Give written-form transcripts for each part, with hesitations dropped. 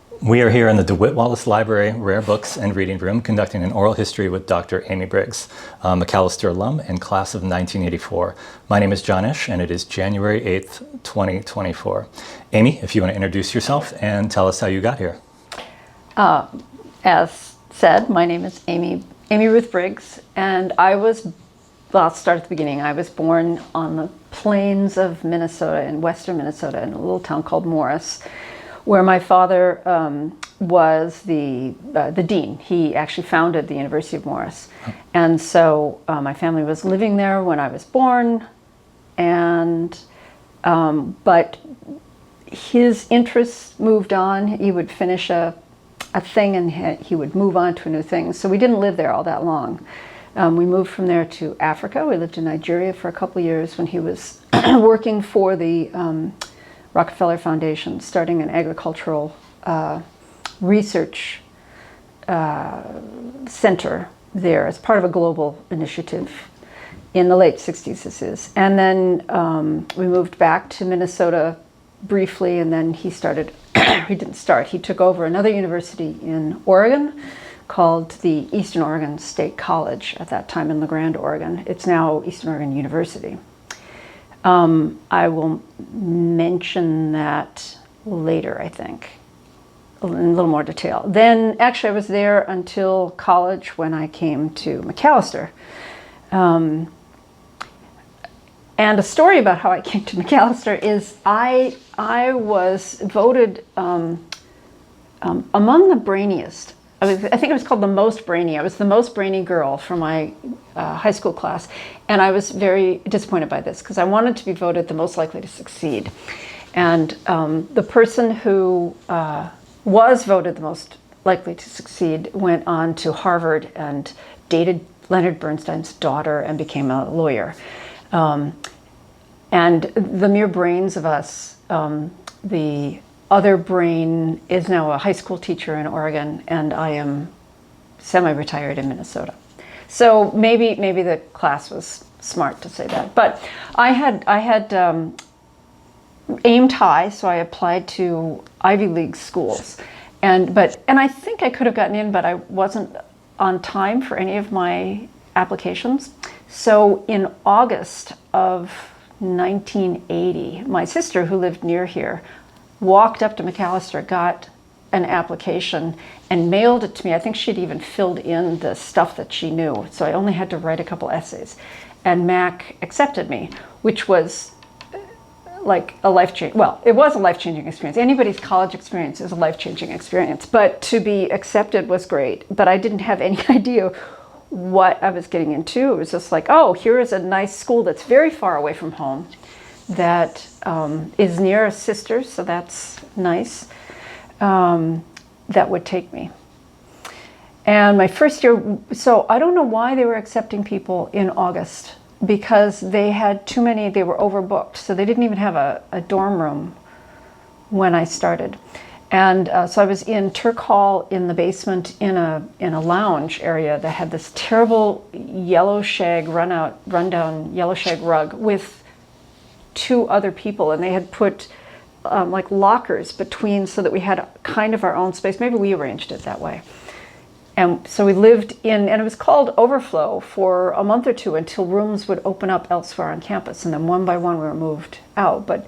We are here in the DeWitt Wallace Library Rare Books and Reading Room conducting an oral history with Dr. Amy Briggs, a Macalester alum and class of 1984. My name is John Ish and it is January 8th, 2024. Amy, if you want to introduce yourself and tell us how you got here. As said, my name is Amy Ruth Briggs, and well, I'll start at the beginning. I was born on the plains of Minnesota, in western Minnesota, in a little town called Morris, where my father was the dean. He actually founded the University of Morris. And so my family was living there when I was born, and but his interests moved on. He would finish a thing and he would move on to a new thing. So we didn't live there all that long. We moved from there to Africa. We lived in Nigeria for a couple of years when he was working for the Rockefeller Foundation, starting an agricultural research center there as part of a global initiative in the late 60s, this is. And then we moved back to Minnesota briefly, and then he took over another university in Oregon called the Eastern Oregon State College at that time in La Grande, Oregon. It's now Eastern Oregon University. I will mention that later, I think, in a little more detail. Then, actually, I was there until college when I came to Macalester. And a story about how I came to Macalester is I was voted among the brainiest. I think it was called the most brainy. I was the most brainy girl from my high school class, and I was very disappointed by this because I wanted to be voted the most likely to succeed. And the person who was voted the most likely to succeed went on to Harvard and dated Leonard Bernstein's daughter and became a lawyer. And the mere brains of us, the other brain is now a high school teacher in Oregon, and I am semi-retired in Minnesota. So maybe the class was smart to say that. But I had aimed high, so I applied to Ivy League schools, and I think I could have gotten in, but I wasn't on time for any of my applications. So in August of 1980, my sister, who lived near here, walked up to Macalester, got an application, and mailed it to me. I think she'd even filled in the stuff that she knew, so I only had to write a couple essays. And Mac accepted me, which was like a it was a life-changing experience. Anybody's college experience is a life-changing experience, but to be accepted was great. But I didn't have any idea what I was getting into. It was just like, oh, here is a nice school that's very far away from home, that is near a sister, so that's nice, that would take me. And my first year, so I don't know why they were accepting people in August, because they had too many, they were overbooked, so they didn't even have a dorm room when I started. And so I was in Turk Hall in the basement in a lounge area that had this terrible yellow shag, rundown yellow shag rug with two other people, and they had put like lockers between so that we had kind of our own space. Maybe we arranged it that way. And so we lived in, and it was called Overflow for a month or two until rooms would open up elsewhere on campus, and then one by one we were moved out. But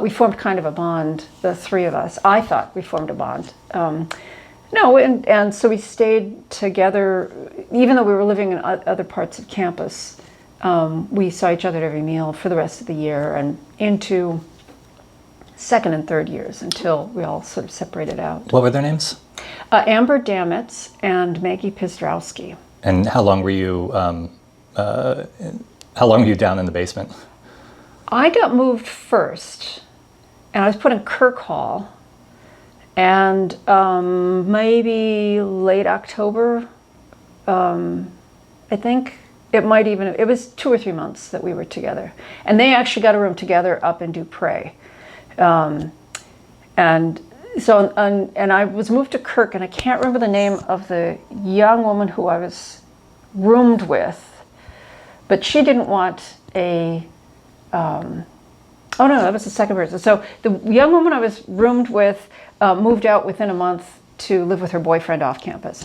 we formed kind of a bond, the three of us. I thought we formed a bond. And so we stayed together, even though we were living in other parts of campus. We saw each other at every meal for the rest of the year and into second and third years until we all sort of separated out. What were their names? Amber Damitz and Maggie Pizdrowski. And how long were you down in the basement? I got moved first, and I was put in Kirk Hall, and maybe late October, I think. It was 2 or 3 months that we were together. And they actually got a room together up in Dupre. And I was moved to Kirk, and I can't remember the name of the young woman who I was roomed with, but she didn't want a Oh no, that was the second person. So the young woman I was roomed with moved out within a month to live with her boyfriend off campus.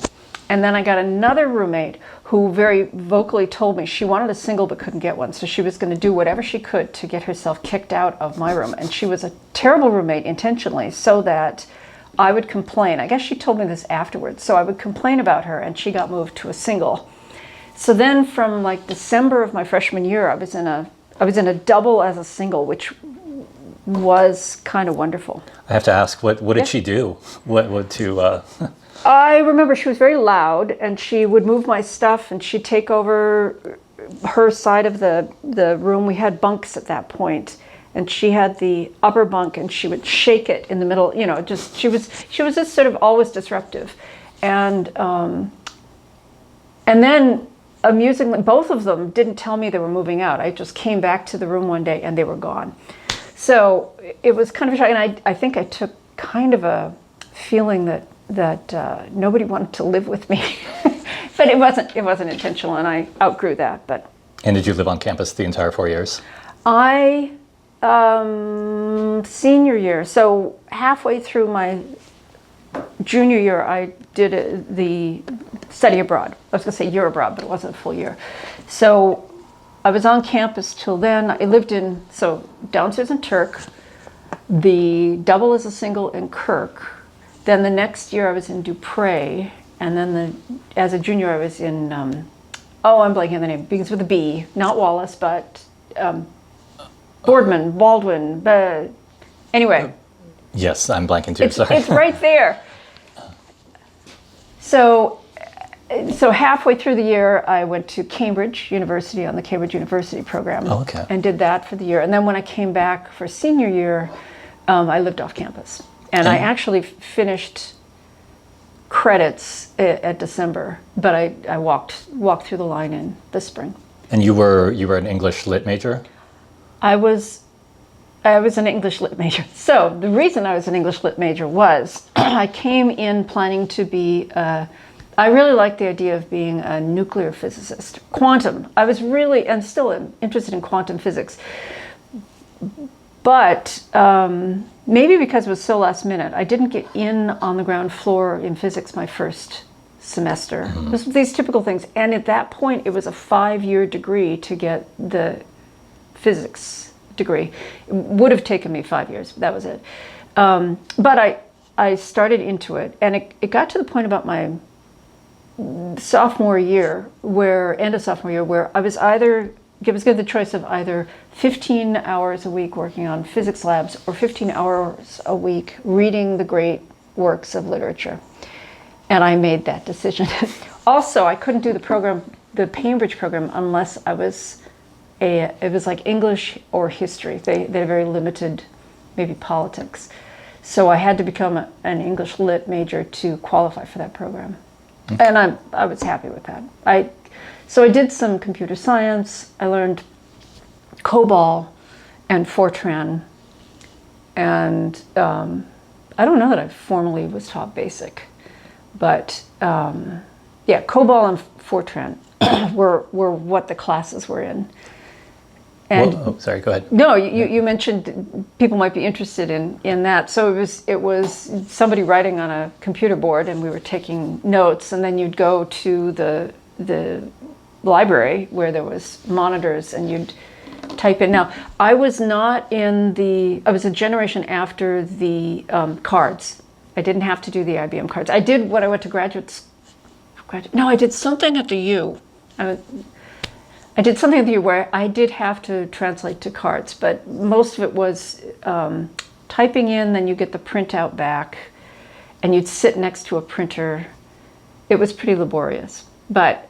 And then I got another roommate who very vocally told me she wanted a single but couldn't get one. So she was going to do whatever she could to get herself kicked out of my room. And she was a terrible roommate intentionally so that I would complain. I guess she told me this afterwards. So I would complain about her and she got moved to a single. So then from like December of my freshman year, I was in a double as a single, which was kind of wonderful. I have to ask, what did she do? What to? I remember she was very loud, and she would move my stuff, and she'd take over her side of the room. We had bunks at that point, and she had the upper bunk, and she would shake it in the middle. You know, just she was just sort of always disruptive, and then. Amusingly, both of them didn't tell me they were moving out. I just came back to the room one day and they were gone. So it was kind of a shock. And I think I took kind of a feeling that nobody wanted to live with me. But it wasn't intentional, and I outgrew that. But And did you live on campus the entire 4 years? I, senior year, so halfway through my junior year, I did the study abroad. I was going to say year abroad, but it wasn't a full year. So I was on campus till then. I lived downstairs in Turk, the double as a single in Kirk. Then the next year I was in Dupre, and then as a junior I was in, I'm blanking on the name, begins with a B, not Wallace, but Boardman, Baldwin, but anyway. Yes, I'm blanking too, sorry. It's right there. So halfway through the year, I went to Cambridge University on the Cambridge University program. Oh, okay. And did that for the year. And then when I came back for senior year, I lived off campus. And I actually finished credits at December, but I walked through the line in the spring. And you were an English lit major? I was an English lit major. So the reason I was an English lit major was I came in planning to be, I really liked the idea of being a nuclear physicist. Quantum. I was really, and still am interested in quantum physics. But maybe because it was so last minute, I didn't get in on the ground floor in physics my first semester. Mm-hmm. These typical things. And at that point, it was a 5-year degree to get the physics degree. It would have taken me 5 years, but that was it. But I started into it, and it got to the point about my sophomore year, end of sophomore year, where I was given the choice of either 15 hours a week working on physics labs or 15 hours a week reading the great works of literature. And I made that decision. Also, I couldn't do the Cambridge program, unless it was like English or history. They had very limited, maybe politics. So I had to become an English lit major to qualify for that program. Okay. And I was happy with that. So I did some computer science. I learned COBOL and Fortran. And I don't know that I formally was taught BASIC. But COBOL and Fortran were what the classes were in. And sorry, go ahead. No, you mentioned people might be interested in that. So it was somebody writing on a computer board, and we were taking notes, and then you'd go to the library where there was monitors, and you'd type in. Now, I was a generation after the cards. I didn't have to do the IBM cards. I did when I went to graduate school. No, I did something at the U. I did something at the U where I did have to translate to cards, but most of it was typing in, then you get the printout back, and you'd sit next to a printer. It was pretty laborious, but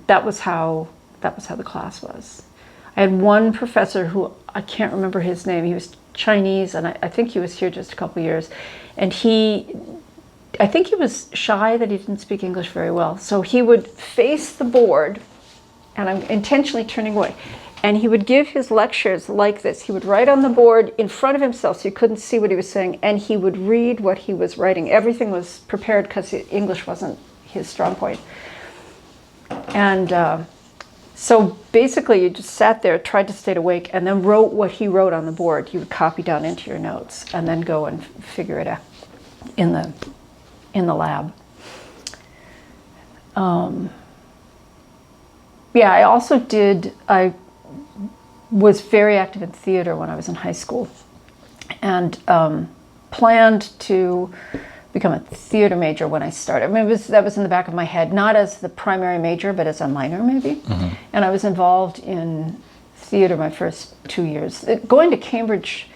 that was how the class was. I had one professor who, I can't remember his name, he was Chinese, and I think he was here just a couple years, and I think he was shy that he didn't speak English very well, so he would face the board, and I'm intentionally turning away. And he would give his lectures like this. He would write on the board in front of himself so you couldn't see what he was saying, and he would read what he was writing. Everything was prepared because English wasn't his strong point. And So basically, you just sat there, tried to stay awake, and then wrote what he wrote on the board. You would copy down into your notes, and then go and figure it out in the lab. Yeah, I was very active in theater when I was in high school, and planned to become a theater major when I started. I mean, that was in the back of my head, not as the primary major, but as a minor maybe. And I was involved in theater my first 2 years. Going to Cambridge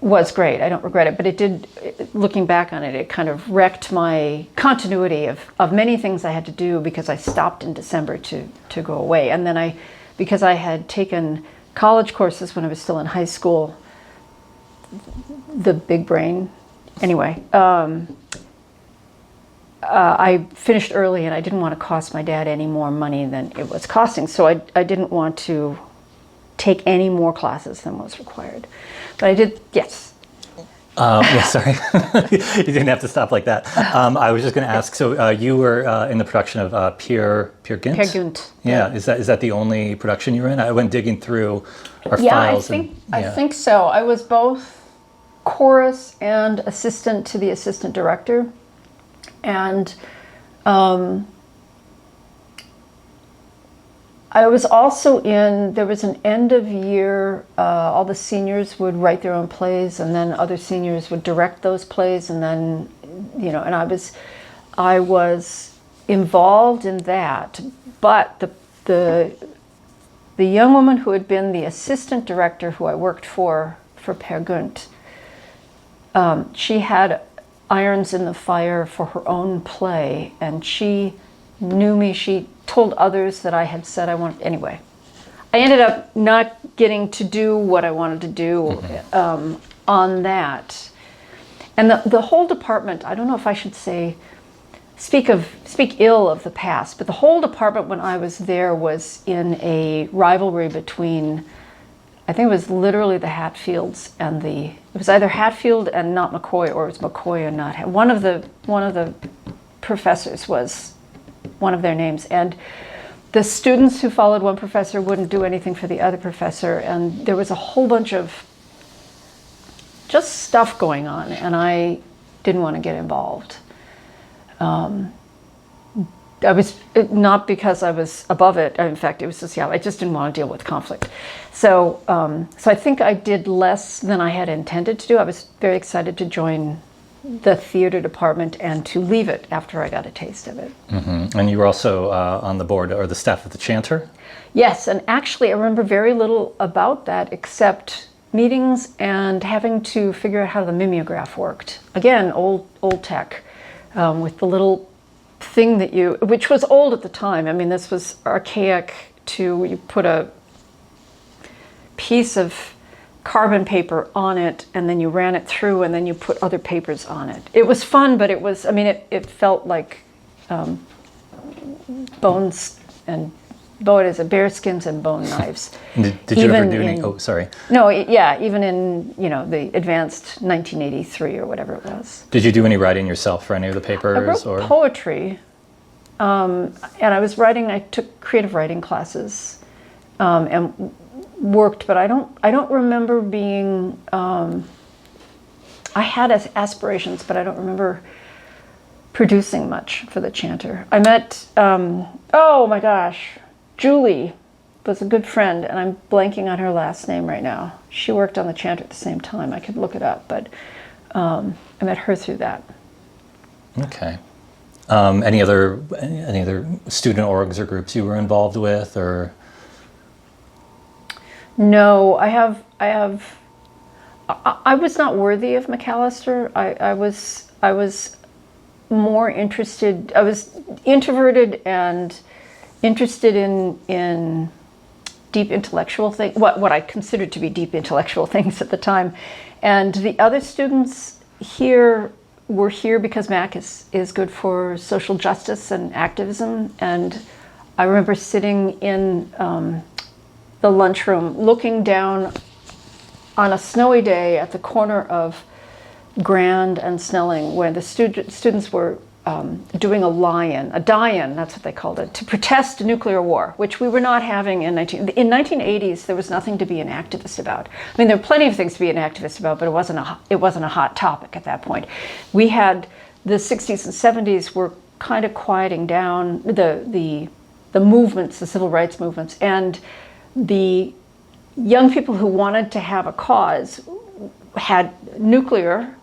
was great. I don't regret it, but it did, looking back on it, it kind of wrecked my continuity of many things I had to do because I stopped in December to go away. And then because I had taken college courses when I was still in high school, the big brain. Anyway, I finished early and I didn't want to cost my dad any more money than it was costing. So I didn't want to take any more classes than was required. But I did, yes. Yeah, sorry. You didn't have to stop like that. I was just going to ask, so you were in the production of Peer Gynt? Peer Gynt. Yeah, is that the only production you were in? I went digging through our files. I think so. I was both chorus and assistant to the assistant director, and I was also there was an end of year, all the seniors would write their own plays, and then other seniors would direct those plays, and then, and I was involved in that, but the young woman who had been the assistant director who I worked for Peer Gynt, she had irons in the fire for her own play, and she knew me. She told others that I had said I wanted. Anyway, I ended up not getting to do what I wanted to do on that. And the whole department, I don't know if I should speak ill of the past, but the whole department when I was there was in a rivalry between, I think it was literally the Hatfields and it was either Hatfield and not McCoy, or it was McCoy and not one of the professors was one of their names, and the students who followed one professor wouldn't do anything for the other professor, and there was a whole bunch of just stuff going on, and I didn't want to get involved. I was not because I was above it. In fact, it was just, I just didn't want to deal with conflict. So I think I did less than I had intended to do. I was very excited to join the theater department and to leave it after I got a taste of it. And you were also on the board or the staff of the Chanter? Yes, and actually I remember very little about that except meetings and having to figure out how the mimeograph worked. Again, old tech, with the little thing which was old at the time. I mean, this was archaic you put a piece of carbon paper on it and then you ran it through and then you put other papers on it. It was fun, but it felt like bones and bear skins and bone knives. Did you ever do any? Oh, sorry. No, yeah, even in the advanced 1983 or whatever it was. Did you do any writing yourself for any of the papers? I wrote poetry, and I took creative writing classes, and worked, but I don't remember being. I had aspirations, but I don't remember producing much for the Chanter. I met. Oh my gosh. Julie was a good friend, and I'm blanking on her last name right now. She worked on the Chanter at the same time. I could look it up, but I met her through that. Okay. Any other student orgs or groups you were involved with, or? No, I was not worthy of McAllister. I was more interested. I was introverted and interested in deep intellectual things, what I considered to be deep intellectual things at the time. And the other students here were here because Mac is good for social justice and activism. And I remember sitting in the lunchroom looking down on a snowy day at the corner of Grand and Snelling, where the students were doing a die-in, that's what they called it, to protest nuclear war, which we were not having in 1980s. There was nothing to be an activist about. I mean, there were plenty of things to be an activist about, but it wasn't a hot topic at that point. We had the 60s and 70s were kind of quieting down the movements, the civil rights movements, and the young people who wanted to have a cause had nuclear.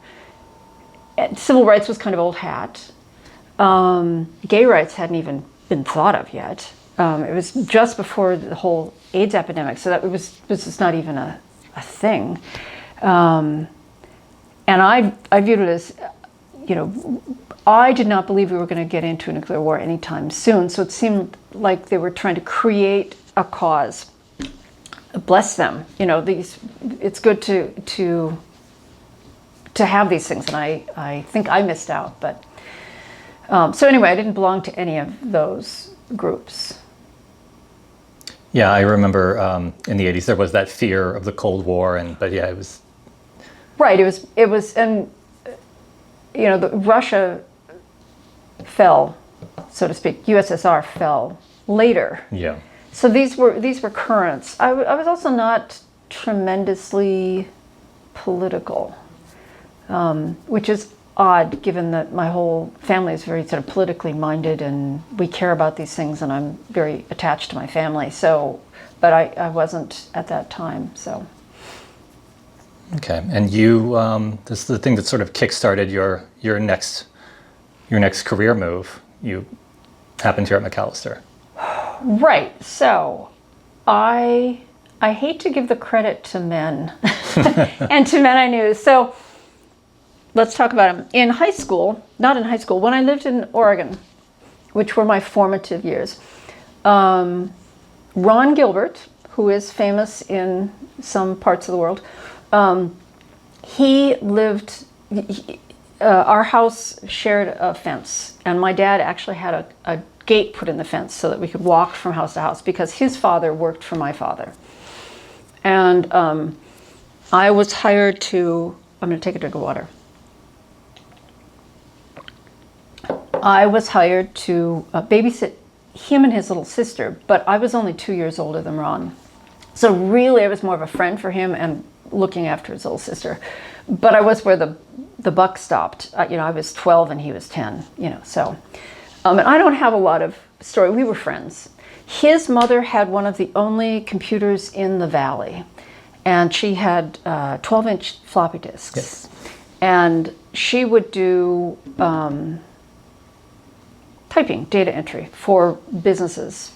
Civil rights was kind of old hat. Gay rights hadn't even been thought of yet. It was just before the whole AIDS epidemic, so that this was not even a thing. And I viewed it as, I did not believe we were going to get into a nuclear war anytime soon. So it seemed like they were trying to create a cause. Bless them. It's good to have these things, and I think I missed out, but. So anyway, I didn't belong to any of those groups. Yeah, I remember in the 80s there was that fear of the Cold War, but yeah, it was... Right, it was, and Russia fell, so to speak. USSR fell later. Yeah. So these were currents. I was also not tremendously political, which is odd, given that my whole family is very sort of politically minded and we care about these things, and I'm very attached to my family. So, but I wasn't at that time. So. Okay, and you, this is the thing that sort of kickstarted your next career move. You happened here at Macalester. Right. So, I hate to give the credit to men, and to men I knew. So. Let's talk about him. Not in high school, when I lived in Oregon, which were my formative years, Ron Gilbert, who is famous in some parts of the world, our house shared a fence, and my dad actually had a gate put in the fence so that we could walk from house to house, because his father worked for my father. And I was hired to, I'm going to take a drink of water. I was hired to babysit him and his little sister, but I was only 2 years older than Ron. So really I was more of a friend for him and looking after his little sister. But I was where the buck stopped. I was 12 and he was 10, so. And I don't have a lot of story. We were friends. His mother had one of the only computers in the valley, and she had 12-inch floppy disks. Yes. And she would do typing, data entry for businesses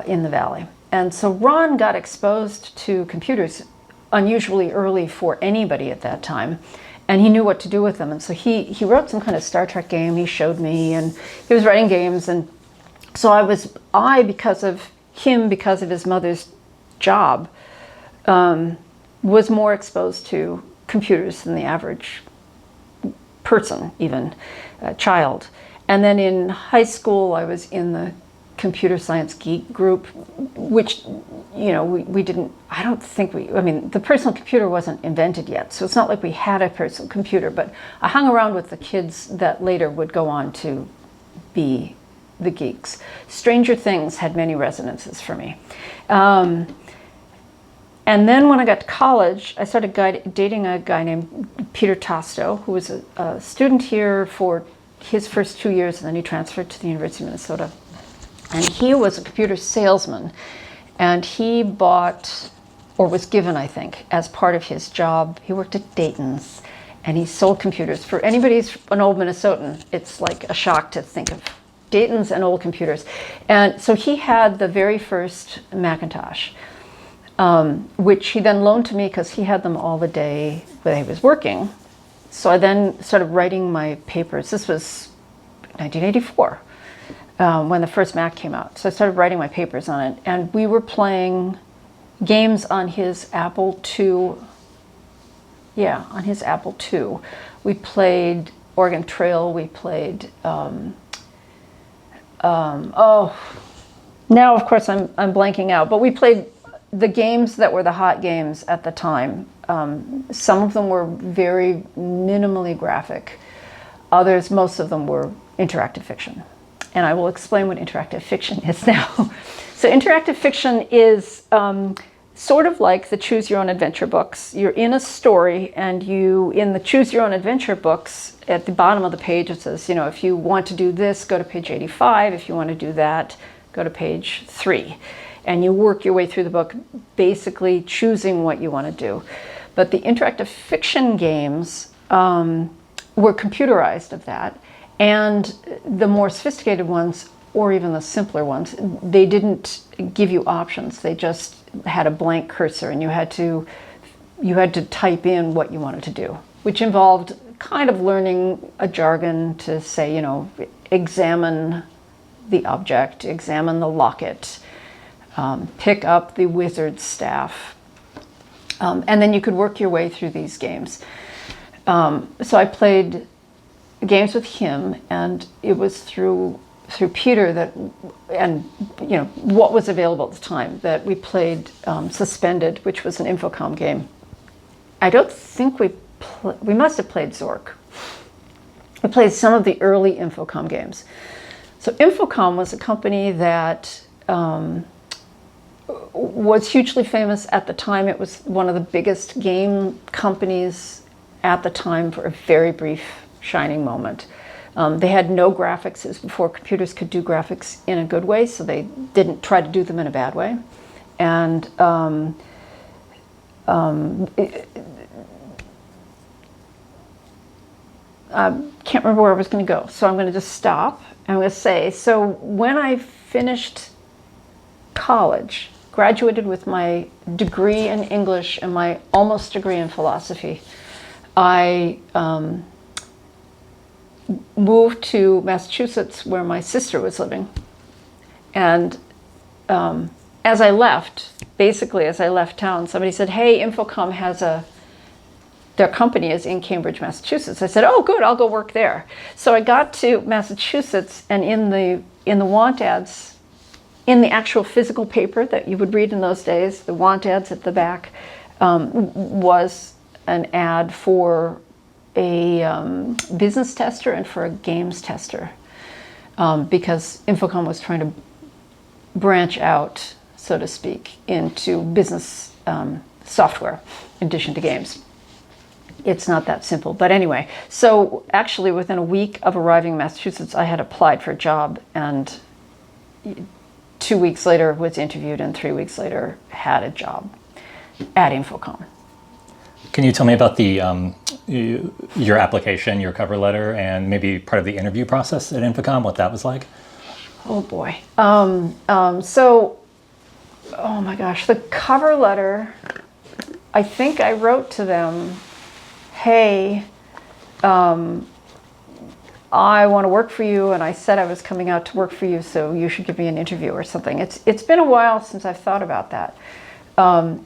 in the valley. And so Ron got exposed to computers unusually early for anybody at that time, and he knew what to do with them. And so he wrote some kind of Star Trek game he showed me, and he was writing games. And so because of him, because of his mother's job, was more exposed to computers than the average person, even child. And then in high school, I was in the computer science geek group, which, we didn't, the personal computer wasn't invented yet. So it's not like we had a personal computer, but I hung around with the kids that later would go on to be the geeks. Stranger Things had many resonances for me. And then when I got to college, I started dating a guy named Peter Tosto, who was a student here for his first 2 years, and then he transferred to the University of Minnesota. And he was a computer salesman, and he bought, or was given, I think, as part of his job, he worked at Dayton's, and he sold computers. For anybody who's an old Minnesotan, it's like a shock to think of Dayton's and old computers. And so he had the very first Macintosh, which he then loaned to me because he had them all the day that he was working. So I then started writing my papers. This was 1984, when the first Mac came out. So I started writing my papers on it, and we were playing games on his Apple II. Yeah, on his Apple II. We played Oregon Trail. We played, now of course I'm blanking out, but we played the games that were the hot games at the time. Some of them were very minimally graphic. Others, most of them were interactive fiction. And I will explain what interactive fiction is now. So interactive fiction is sort of like the Choose Your Own Adventure books. You're in a story, and in the Choose Your Own Adventure books, at the bottom of the page it says, if you want to do this, go to page 85. If you want to do that, go to page 3. And you work your way through the book, basically choosing what you want to do. But the interactive fiction games were computerized of that. And the more sophisticated ones, or even the simpler ones, they didn't give you options. They just had a blank cursor, and you had to type in what you wanted to do, which involved kind of learning a jargon to say, examine the object, examine the locket, pick up the wizard's staff. And then you could work your way through these games. So I played games with him, and it was through Peter that, and what was available at the time, that we played Suspended, which was an Infocom game. I don't think we must have played Zork. We played some of the early Infocom games. So Infocom was a company that was hugely famous at the time. It was one of the biggest game companies at the time for a very brief shining moment. They had no graphics. It was before computers could do graphics in a good way, so they didn't try to do them in a bad way. And I can't remember where I was going to go, so I'm going to just stop. I'm going to say, so when I finished college, graduated with my degree in English and my almost degree in philosophy, I moved to Massachusetts, where my sister was living. And as I left town, somebody said, hey, Infocom has their company is in Cambridge, Massachusetts. I said, oh, good, I'll go work there. So I got to Massachusetts, and in the want ads, in the actual physical paper that you would read in those days, the want ads at the back, was an ad for a business tester and for a games tester, because Infocom was trying to branch out, so to speak, into business software in addition to games. It's not that simple. But anyway, so actually within a week of arriving in Massachusetts, I had applied for a job, and 2 weeks later was interviewed, and 3 weeks later had a job at Infocom. Can you tell me about your application, your cover letter, and maybe part of the interview process at Infocom, what that was like? Oh boy. Oh my gosh, the cover letter, I think I wrote to them, hey, I want to work for you, and I said I was coming out to work for you, so you should give me an interview or something. It's been a while since I've thought about that.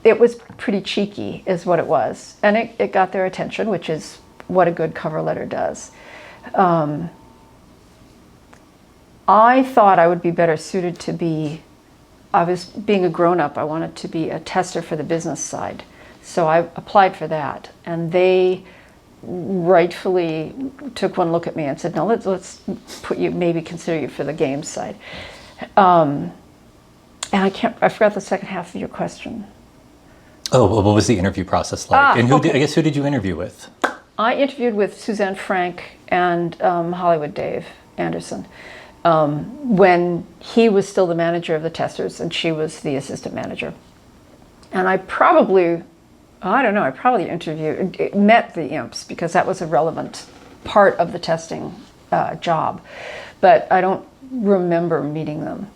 It was pretty cheeky is what it was, and it got their attention, which is what a good cover letter does. I thought I would be better suited to being a grown-up, I wanted to be a tester for the business side. So I applied for that, and they rightfully took one look at me and said, no, let's maybe consider you for the games side. And I forgot the second half of your question. Oh, well, what was the interview process like? And who did you interview with? I interviewed with Suzanne Frank and Hollywood Dave Anderson when he was still the manager of the testers and she was the assistant manager. And I probably met the imps because that was a relevant part of the testing job. But I don't remember meeting them.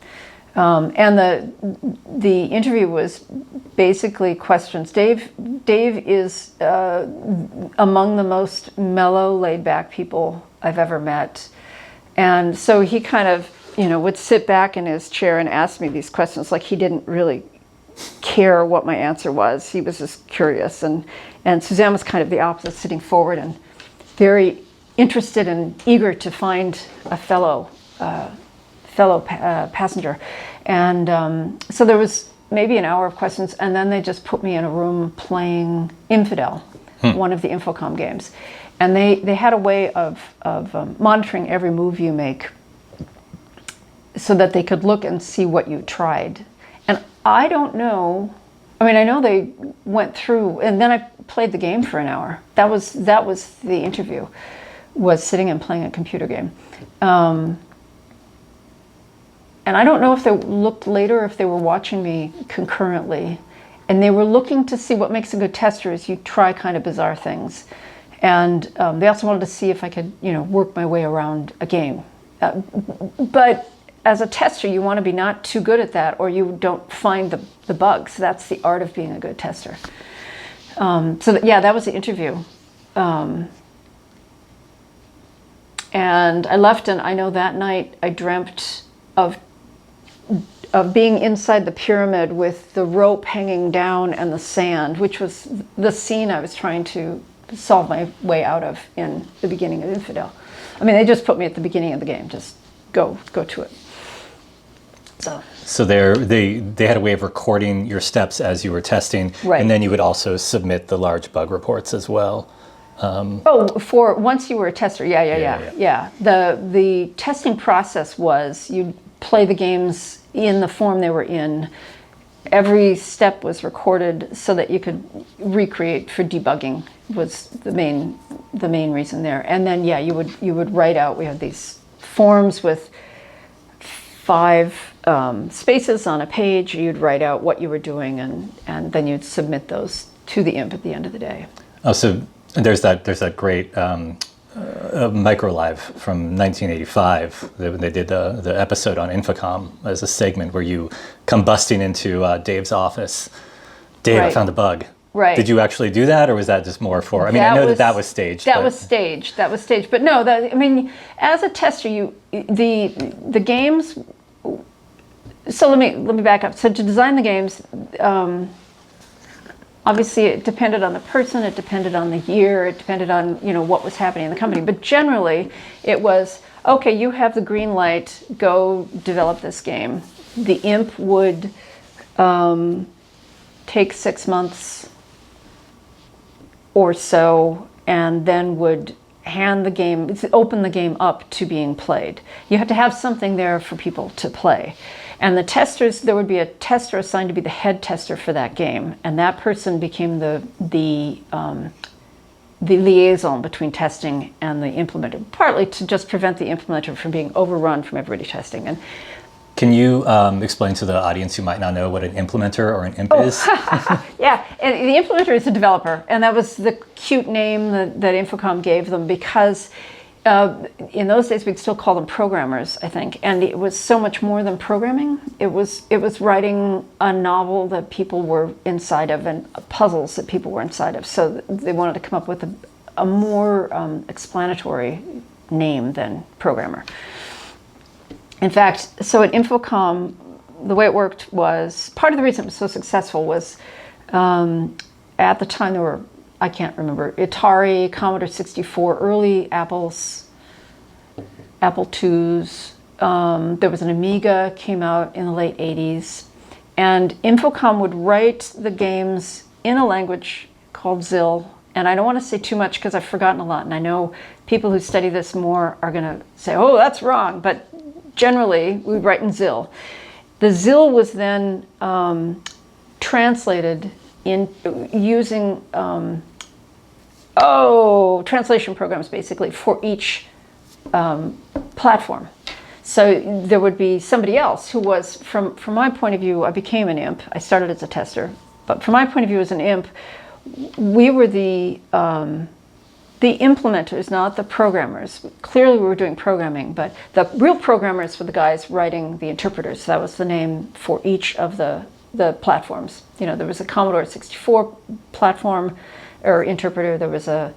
And the interview was basically questions. Dave is among the most mellow, laid-back people I've ever met. And so he kind of, would sit back in his chair and ask me these questions like he didn't really care what my answer was. He was just curious. And Suzanne was kind of the opposite, sitting forward and very interested and eager to find a fellow passenger. And so there was maybe an hour of questions, and then they just put me in a room playing Infidel, one of the Infocom games. And they had a way of monitoring every move you make so that they could look and see what you tried. And I don't know, I mean, I know they went through, and then I played the game for an hour. That was the interview, was sitting and playing a computer game. And I don't know if they looked later, if they were watching me concurrently. And they were looking to see what makes a good tester is you try kind of bizarre things. And they also wanted to see if I could, work my way around a game. But as a tester, you want to be not too good at that, or you don't find the bugs. That's the art of being a good tester. That was the interview. And I left, and I know that night I dreamt of being inside the pyramid with the rope hanging down and the sand, which was the scene I was trying to solve my way out of in the beginning of Infidel. I mean, they just put me at the beginning of the game. Just go to it. So they had a way of recording your steps as you were testing, right. And then you would also submit the large bug reports as well. For once you were a tester, yeah. The testing process was you'd play the games in the form they were in. Every step was recorded so that you could recreate for debugging was the main reason there. And then you would write out. We had these forms with 5 spaces on a page. You'd write out what you were doing, and then you'd submit those to the imp at the end of the day. Oh, so there's that great Micro Live from 1985. They did the episode on Infocom as a segment where you come busting into Dave's office. Dave, right. I found a bug. Right. Did you actually do that, or was that just more for? I mean, I know that was staged. That was staged. But no, as a tester, the games. So let me back up. So to design the games, obviously it depended on the person, it depended on the year, it depended on what was happening in the company. But generally, it was okay. You have the green light. Go develop this game. The imp would take 6 months or so, and then would open the game up to being played. You had to have something there for people to play. And the testers, there would be a tester assigned to be the head tester for that game, and that person became the liaison between testing and the implementer, partly to just prevent the implementer from being overrun from everybody testing. And can you explain to the audience who might not know what an implementer or an imp is? Yeah, and the implementer is a developer, and that was the cute name that Infocom gave them because in those days we'd still call them programmers, I think, and it was so much more than programming. It was writing a novel that people were inside of and puzzles that people were inside of. So they wanted to come up with a more explanatory name than programmer. In fact, so at Infocom, the way it worked was, part of the reason it was so successful was at the time there were, I can't remember, Atari, Commodore 64, early Apples, Apple IIs. There was an Amiga, came out in the late 80s. And Infocom would write the games in a language called ZIL. And I don't want to say too much because I've forgotten a lot. And I know people who study this more are going to say, oh, that's wrong. But generally, we write in ZIL. The ZIL was then translated in using translation programs basically for each platform. So there would be somebody else who was, from my point of view, I became an imp. I started as a tester, but from my point of view as an imp, we were the implementers, not the programmers. Clearly we were doing programming, but the real programmers were the guys writing the interpreters. That was the name for each of the platforms. There was a Commodore 64 platform or interpreter, there was an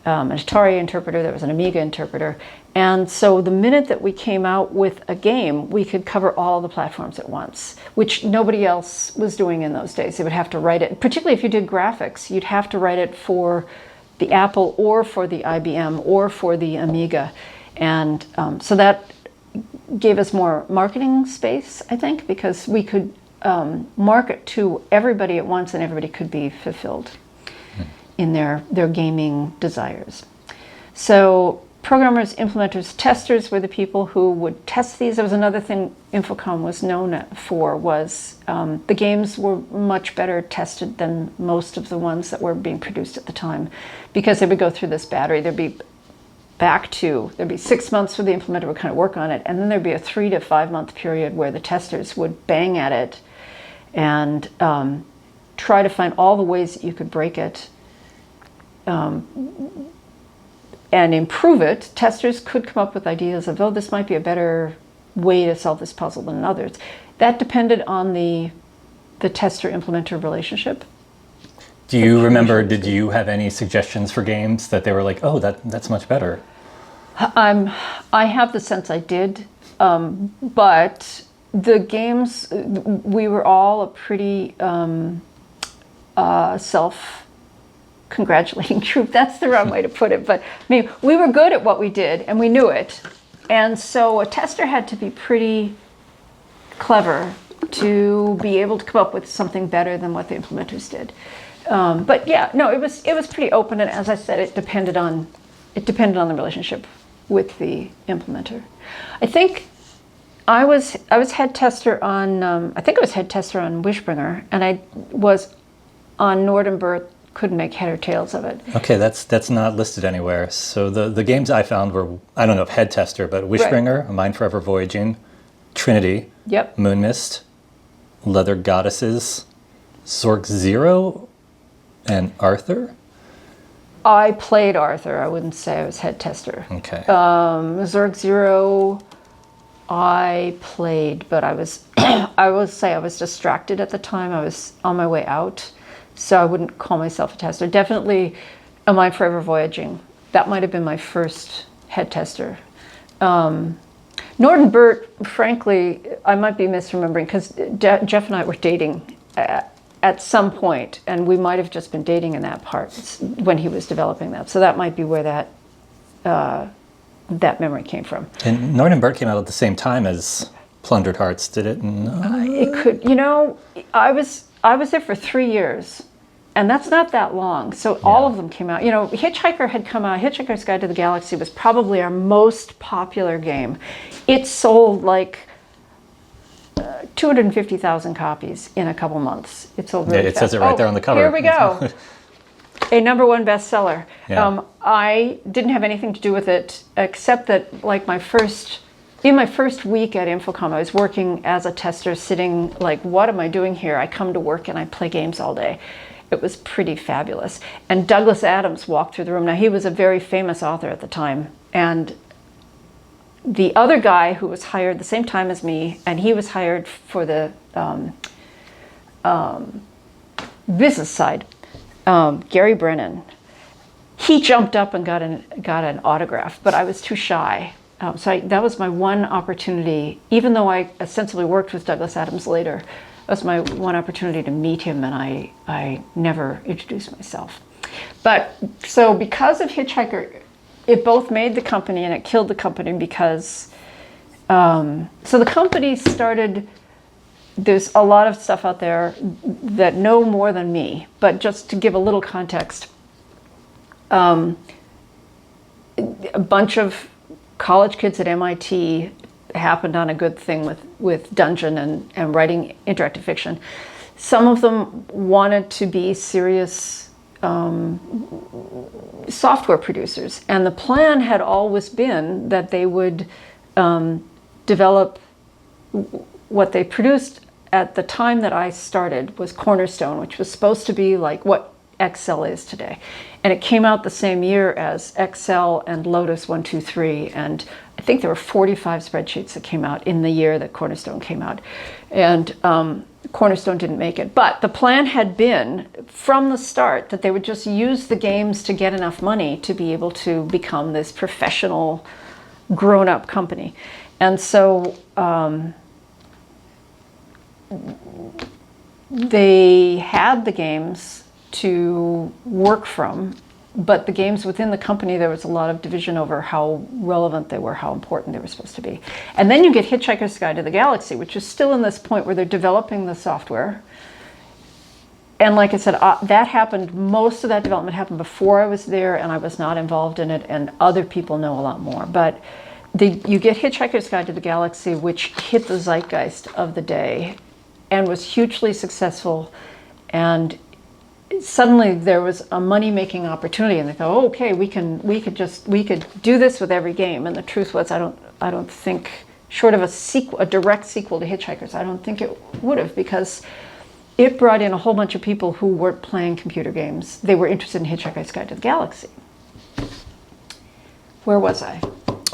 Atari interpreter, there was an Amiga interpreter. And so the minute that we came out with a game, we could cover all the platforms at once, which nobody else was doing in those days. They would have to write it, particularly if you did graphics, you'd have to write it for the Apple or for the IBM or for the Amiga. And so that gave us more marketing space, I think, because we could market to everybody at once and everybody could be fulfilled. in their gaming desires. So programmers, implementers, testers were the people who would test these. There was another thing Infocom was known for, was the games were much better tested than most of the ones that were being produced at the time, because they would go through this battery. There'd be 6 months where the implementer would kind of work on it, and then there'd be a 3 to 5 month period where the testers would bang at it and try to find all the ways that you could break it and improve it. Testers could come up with ideas of, oh, this might be a better way to solve this puzzle than others. That depended on the tester-implementer relationship. Do you remember, did you have any suggestions for games that they were like, oh, that's much better? I have the sense I did, but the games, we were all a pretty self-congratulating group. That's the wrong way to put it, but I mean, we were good at what we did and we knew it. And so a tester had to be pretty clever to be able to come up with something better than what the implementers did. But yeah, no, it was pretty open, and as I said, it depended on the relationship with the implementer. I think I was head tester on Wishbringer, and I was on Nordenbert. Couldn't make head or tails of it. Okay, that's not listed anywhere. So the games I found were, I don't know if head tester, but Wishbringer, right. Mind Forever Voyaging, Trinity, yep. Moonmist, Leather Goddesses, Zork Zero, and Arthur? I played Arthur. I wouldn't say I was head tester. Okay. Zork Zero, I played, but I was, I will say I was distracted at the time. I was on my way out, so I wouldn't call myself a tester. Definitely a Mind Forever Voyaging. That might have been my first head tester. Nordenbert, frankly, I might be misremembering, because Jeff and I were dating at some point, and we might have just been dating in that part when he was developing that. So that might be where that memory came from. And Nordenbert came out at the same time as Plundered Hearts, did it? It could, I was there for 3 years, and that's not that long. So yeah. All of them came out. Hitchhiker had come out. Hitchhiker's Guide to the Galaxy was probably our most popular game. It sold like 250,000 copies in a couple months. It sold really fast. It says it right there on the cover. Here we go. A #1 bestseller. Yeah. I didn't have anything to do with it, except that like my first week at Infocom, I was working as a tester, sitting like, what am I doing here? I come to work and I play games all day. It was pretty fabulous. And Douglas Adams walked through the room. Now, he was a very famous author at the time, and the other guy who was hired the same time as me, and he was hired for the business side, Gary Brennan, he jumped up and got an autograph, but I was too shy. That was my one opportunity, even though I ostensibly worked with Douglas Adams later. That was my one opportunity to meet him, and I never introduced myself. But so because of Hitchhiker, it both made the company and it killed the company, because so the company started, there's a lot of stuff out there that know more than me, but just to give a little context, a bunch of college kids at MIT happened on a good thing with Dungeon and writing interactive fiction. Some of them wanted to be serious software producers, and the plan had always been that they would develop what they produced at the time that I started was Cornerstone, which was supposed to be like what Excel is today. And it came out the same year as Excel and Lotus 123, and I think there were 45 spreadsheets that came out in the year that Cornerstone came out. And Cornerstone didn't make it. But the plan had been from the start that they would just use the games to get enough money to be able to become this professional, grown-up company. And so they had the games to work from, but the games within the company, there was a lot of division over how relevant they were, how important they were supposed to be. And then you get Hitchhiker's Guide to the Galaxy, which is still in this point where they're developing the software. and like I said, that happened, most of that development happened before I was there, and I was not involved in it, and other people know a lot more. But you get Hitchhiker's Guide to the Galaxy, which hit the zeitgeist of the day and was hugely successful, and suddenly there was a money-making opportunity, and they thought, oh, okay, we could do this with every game. And the truth was, I don't think, short of a direct sequel to Hitchhikers, I don't think it would have, because it brought in a whole bunch of people who weren't playing computer games. They were interested in Hitchhiker's Guide to the Galaxy. Where was I?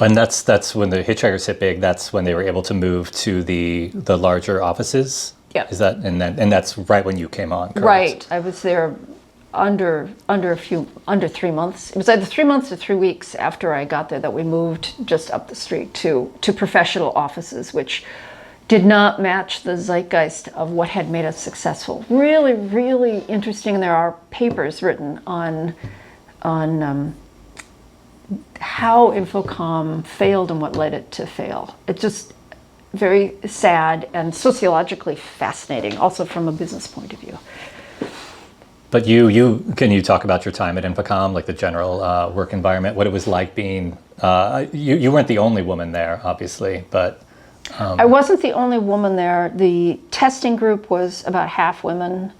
And that's when the Hitchhikers hit big. That's when they were able to move to the larger offices. Yeah. Is that and that's right when you came on, correct? Right. I was there under 3 months. It was either 3 months or 3 weeks after I got there that we moved just up the street to professional offices, which did not match the zeitgeist of what had made us successful. Really, really interesting. And there are papers written on how Infocom failed and what led it to fail. It's just very sad and sociologically fascinating, also from a business point of view. But can you talk about your time at Infocom, like the general work environment, what it was like being, you weren't the only woman there, obviously, but... I wasn't the only woman there. The testing group was about half women.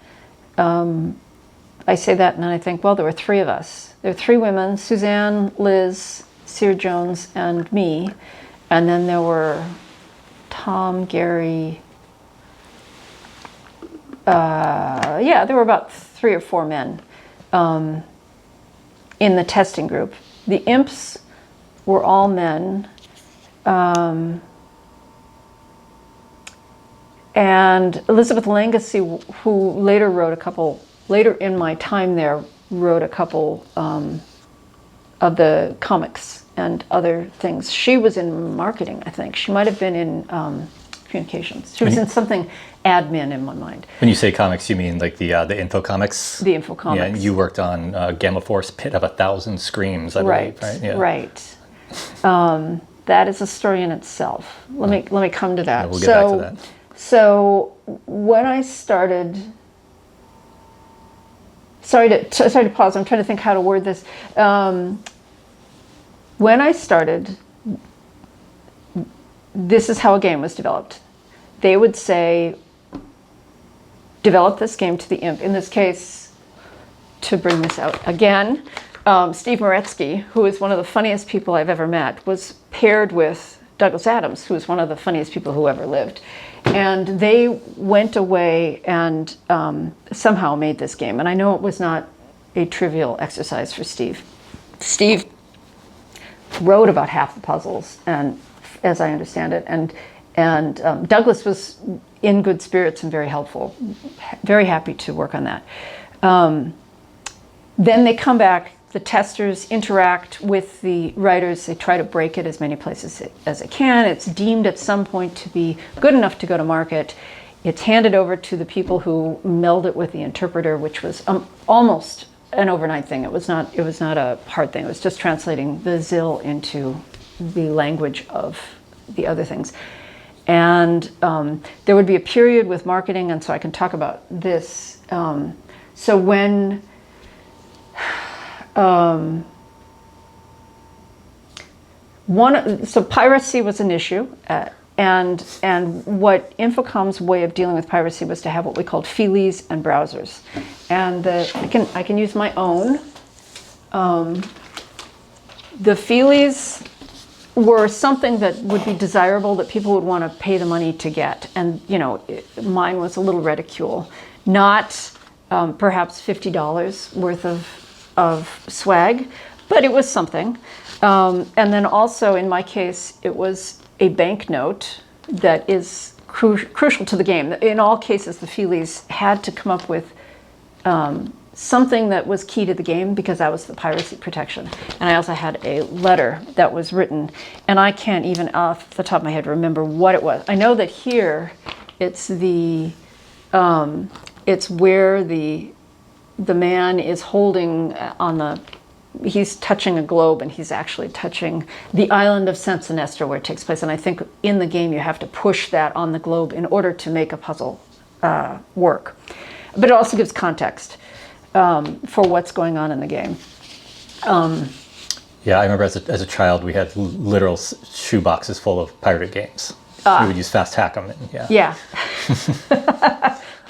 I say that and then I think, well, there were 3 of us. There were 3 women, Suzanne, Liz, Sear Jones, and me. And then there were Tom, Gary, there were about 3 or 4 men in the testing group. The imps were all men. And Elizabeth Langacy, who later in my time there, wrote a couple of the comics and other things. She was in marketing, I think. She might have been in communications. She was in something admin in my mind. When you say comics, you mean like the Infocomics? The Infocomics. Yeah, and you worked on Gamma Force Pit of 1,000 Screams, I believe, right? Yeah. Right. That is a story in itself. Let me come to that. Yeah, we'll get back to that. So when I started, sorry to pause. I'm trying to think how to word this. When I started, this is how a game was developed. They would say, develop this game to the imp. In this case, to bring this out again, Steve Moretsky, who is one of the funniest people I've ever met, was paired with Douglas Adams, who is one of the funniest people who ever lived. And they went away and somehow made this game. And I know it was not a trivial exercise for Steve. Steve wrote about half the puzzles, and as I understand it, and Douglas was in good spirits and very helpful. Very happy to work on that. Then they come back. The testers interact with the writers. They try to break it as many places as they can. It's deemed at some point to be good enough to go to market. It's handed over to the people who meld it with the interpreter, which was almost an overnight thing. It was not a hard thing. It was just translating the ZIL into the language of the other things. And there would be a period with marketing, and so I can talk about this. So when piracy was an issue, and what Infocom's way of dealing with piracy was to have what we called feelies and browsers. And I can use my own. The feelies were something that would be desirable, that people would want to pay the money to get. And mine was a little ridicule, not perhaps $50 worth of swag, but it was something. And then also in my case, it was a banknote that is crucial to the game. In all cases, the feelies had to come up with something that was key to the game, because that was the piracy protection. And I also had a letter that was written, and I can't even off the top of my head remember what it was. I know that here it's it's where the man is holding he's touching a globe, and he's actually touching the island of San Sinestro where it takes place. And I think in the game you have to push that on the globe in order to make a puzzle work. but it also gives context for what's going on in the game. Yeah, I remember as a child we had literal shoe boxes full of pirated games. We would use Fast Hack 'em. Yeah.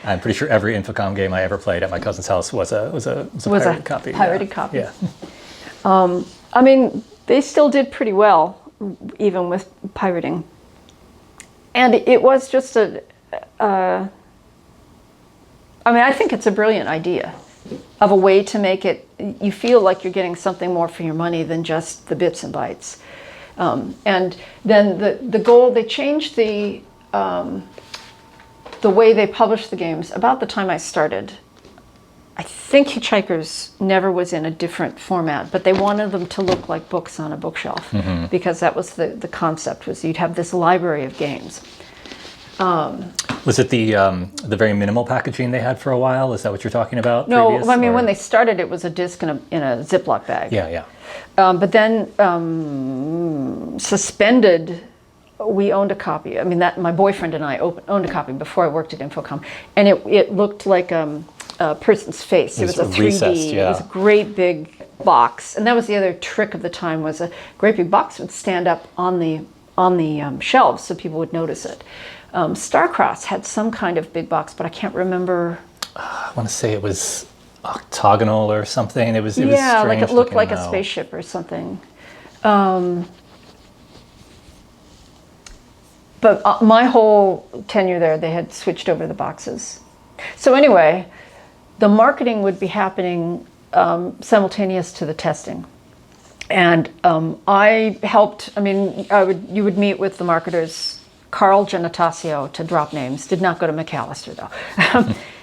I'm pretty sure every Infocom game I ever played at my cousin's house was a pirated copy. Pirated copy. Yeah. I mean, they still did pretty well, even with pirating. And it was just I think it's a brilliant idea of a way to make it, you feel like you're getting something more for your money than just the bits and bytes. And then the goal, they changed the way they published the games about the time I started. I think Hitchhikers never was in a different format, but they wanted them to look like books on a bookshelf, because that was the concept, was you'd have this library of games. Was it the very minimal packaging they had for a while? Is that what you're talking about? No, previous, I mean, or? when they started, it was a disc in a Ziploc bag. Yeah. But then suspended, we owned a copy. I mean, that my boyfriend and I owned a copy before I worked at Infocom, and it looked like a person's face. It was a 3D. Recessed, yeah. It was a great big box, and that was the other trick of the time. Was a great big box would stand up on the shelves, so people would notice it. Starcross had some kind of big box, but I can't remember. I want to say it was octagonal or something. It was like strange it looked like looking, a though. spaceship or something. But my whole tenure there, they had switched over the boxes. So anyway, the marketing would be happening simultaneous to the testing. And I helped, you would meet with the marketers, Carl Genatasio, to drop names, did not go to McAllister though.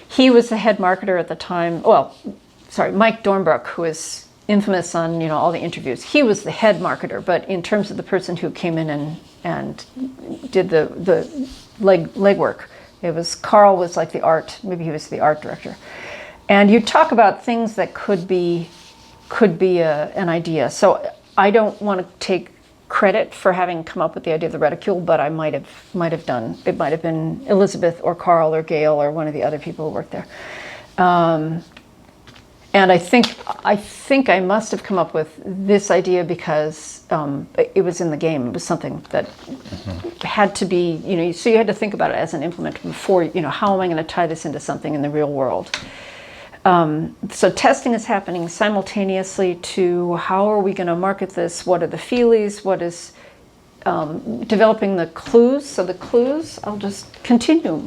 He was the head marketer at the time, Mike Dornbrook, who is infamous on all the interviews. He was the head marketer, but in terms of the person who came in and did the legwork, Carl was like the art, maybe he was the art director. And you talk about things that could be an idea. So I don't want to take credit for having come up with the idea of the reticule, but I might have done. It might have been Elizabeth or Carl or Gail or one of the other people who worked there. And I think I must have come up with this idea because it was in the game. It was something that had to be, so you had to think about it as an implementer before, how am I going to tie this into something in the real world? So testing is happening simultaneously to how are we going to market this? What are the feelies? What is developing the clues? So the clues, I'll just continue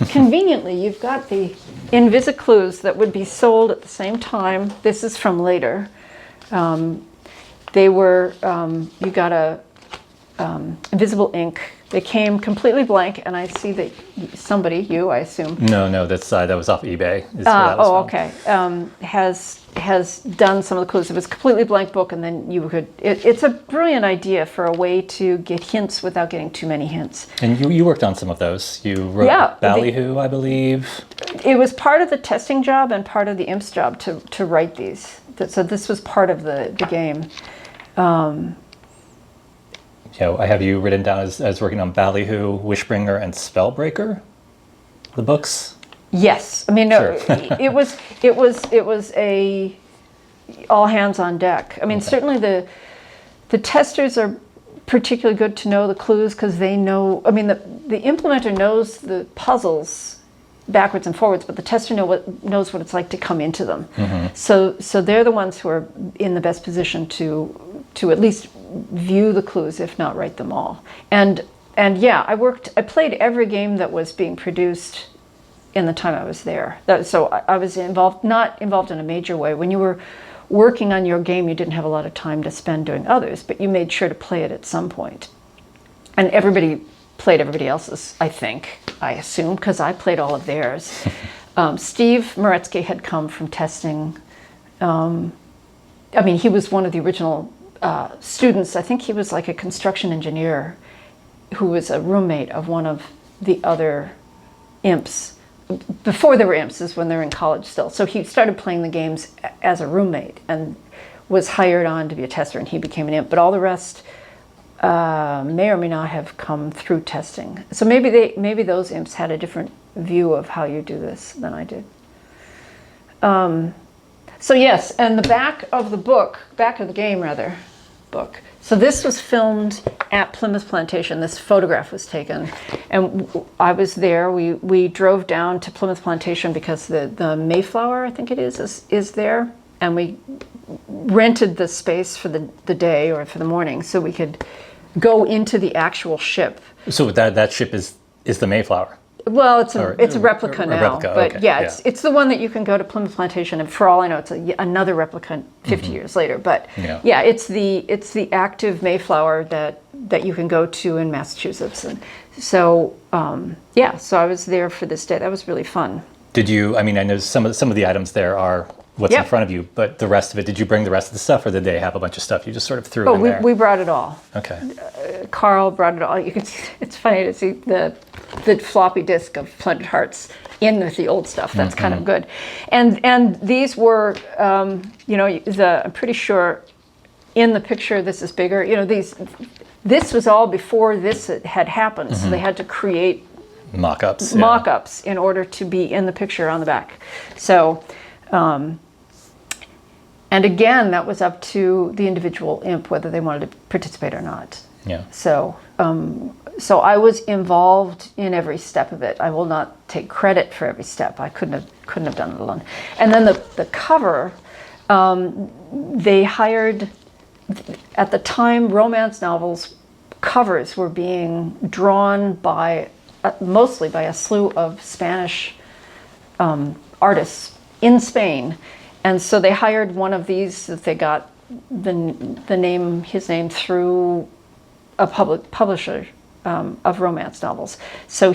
conveniently, you've got the Invisiclues that would be sold at the same time. This is from later. They were, you got a invisible ink. They came completely blank, and I see that you, I assume. No, that was off eBay. Is where that was from. Okay. Has done some of the clues. It was a completely blank book, and then you could. It's a brilliant idea for a way to get hints without getting too many hints. And you worked on some of those. You wrote Ballyhoo, I believe. It was part of the testing job and part of the IMPS job to write these. So this was part of the game. I have you written down as working on Ballyhoo, Wishbringer, and Spellbreaker, the books. Yes, Sure. it was a all hands on deck. Certainly the testers are particularly good to know the clues because they know. The implementer knows the puzzles backwards and forwards, but the tester knows what it's like to come into them. So they're the ones who are in the best position to at least view the clues, if not write them all. And I played every game that was being produced in the time I was there. So I was not involved in a major way. When you were working on your game, you didn't have a lot of time to spend doing others, but you made sure to play it at some point. And everybody played everybody else's, I assume, because I played all of theirs. Steve Moretsky had come from testing. He was one of the original students. I think he was like a construction engineer who was a roommate of one of the other imps. Before there were imps is when they were in college still. So he started playing the games as a roommate and was hired on to be a tester, and he became an imp. But all the rest may or may not have come through testing. So maybe those imps had a different view of how you do this than I did. So yes, and the back of the game rather, book. So this was filmed at Plymouth Plantation. This photograph was taken, and I was there. We drove down to Plymouth Plantation because the Mayflower, I think it is there, and we rented the space for the day or for the morning so we could go into the actual ship. So that ship is the Mayflower. Well, it's a replica now, replica, but okay, yeah, it's the one that you can go to Plymouth Plantation, and for all I know, it's another replica 50 years later. But yeah, it's the active Mayflower that you can go to in Massachusetts, and so so I was there for this day. That was really fun. Did you? I mean, I know some of the items there are what's in front of you, but the rest of it, did you bring the rest of the stuff, or did they have a bunch of stuff you just sort of threw in there? We brought it all. Okay. Carl brought it all. You can see, it's funny to see the floppy disk of Plundered Hearts in with the old stuff. That's kind of good. And these were, I'm pretty sure in the picture this is bigger. This was all before this had happened, so they had to create mock-ups in order to be in the picture on the back. So. And again, that was up to the individual imp whether they wanted to participate or not. Yeah. So I was involved in every step of it. I will not take credit for every step. I couldn't have done it alone. And then the cover, they hired, at the time, romance novels covers were being drawn by mostly by a slew of Spanish artists in Spain. And so they hired one of these that they got his name through a publisher of romance novels. So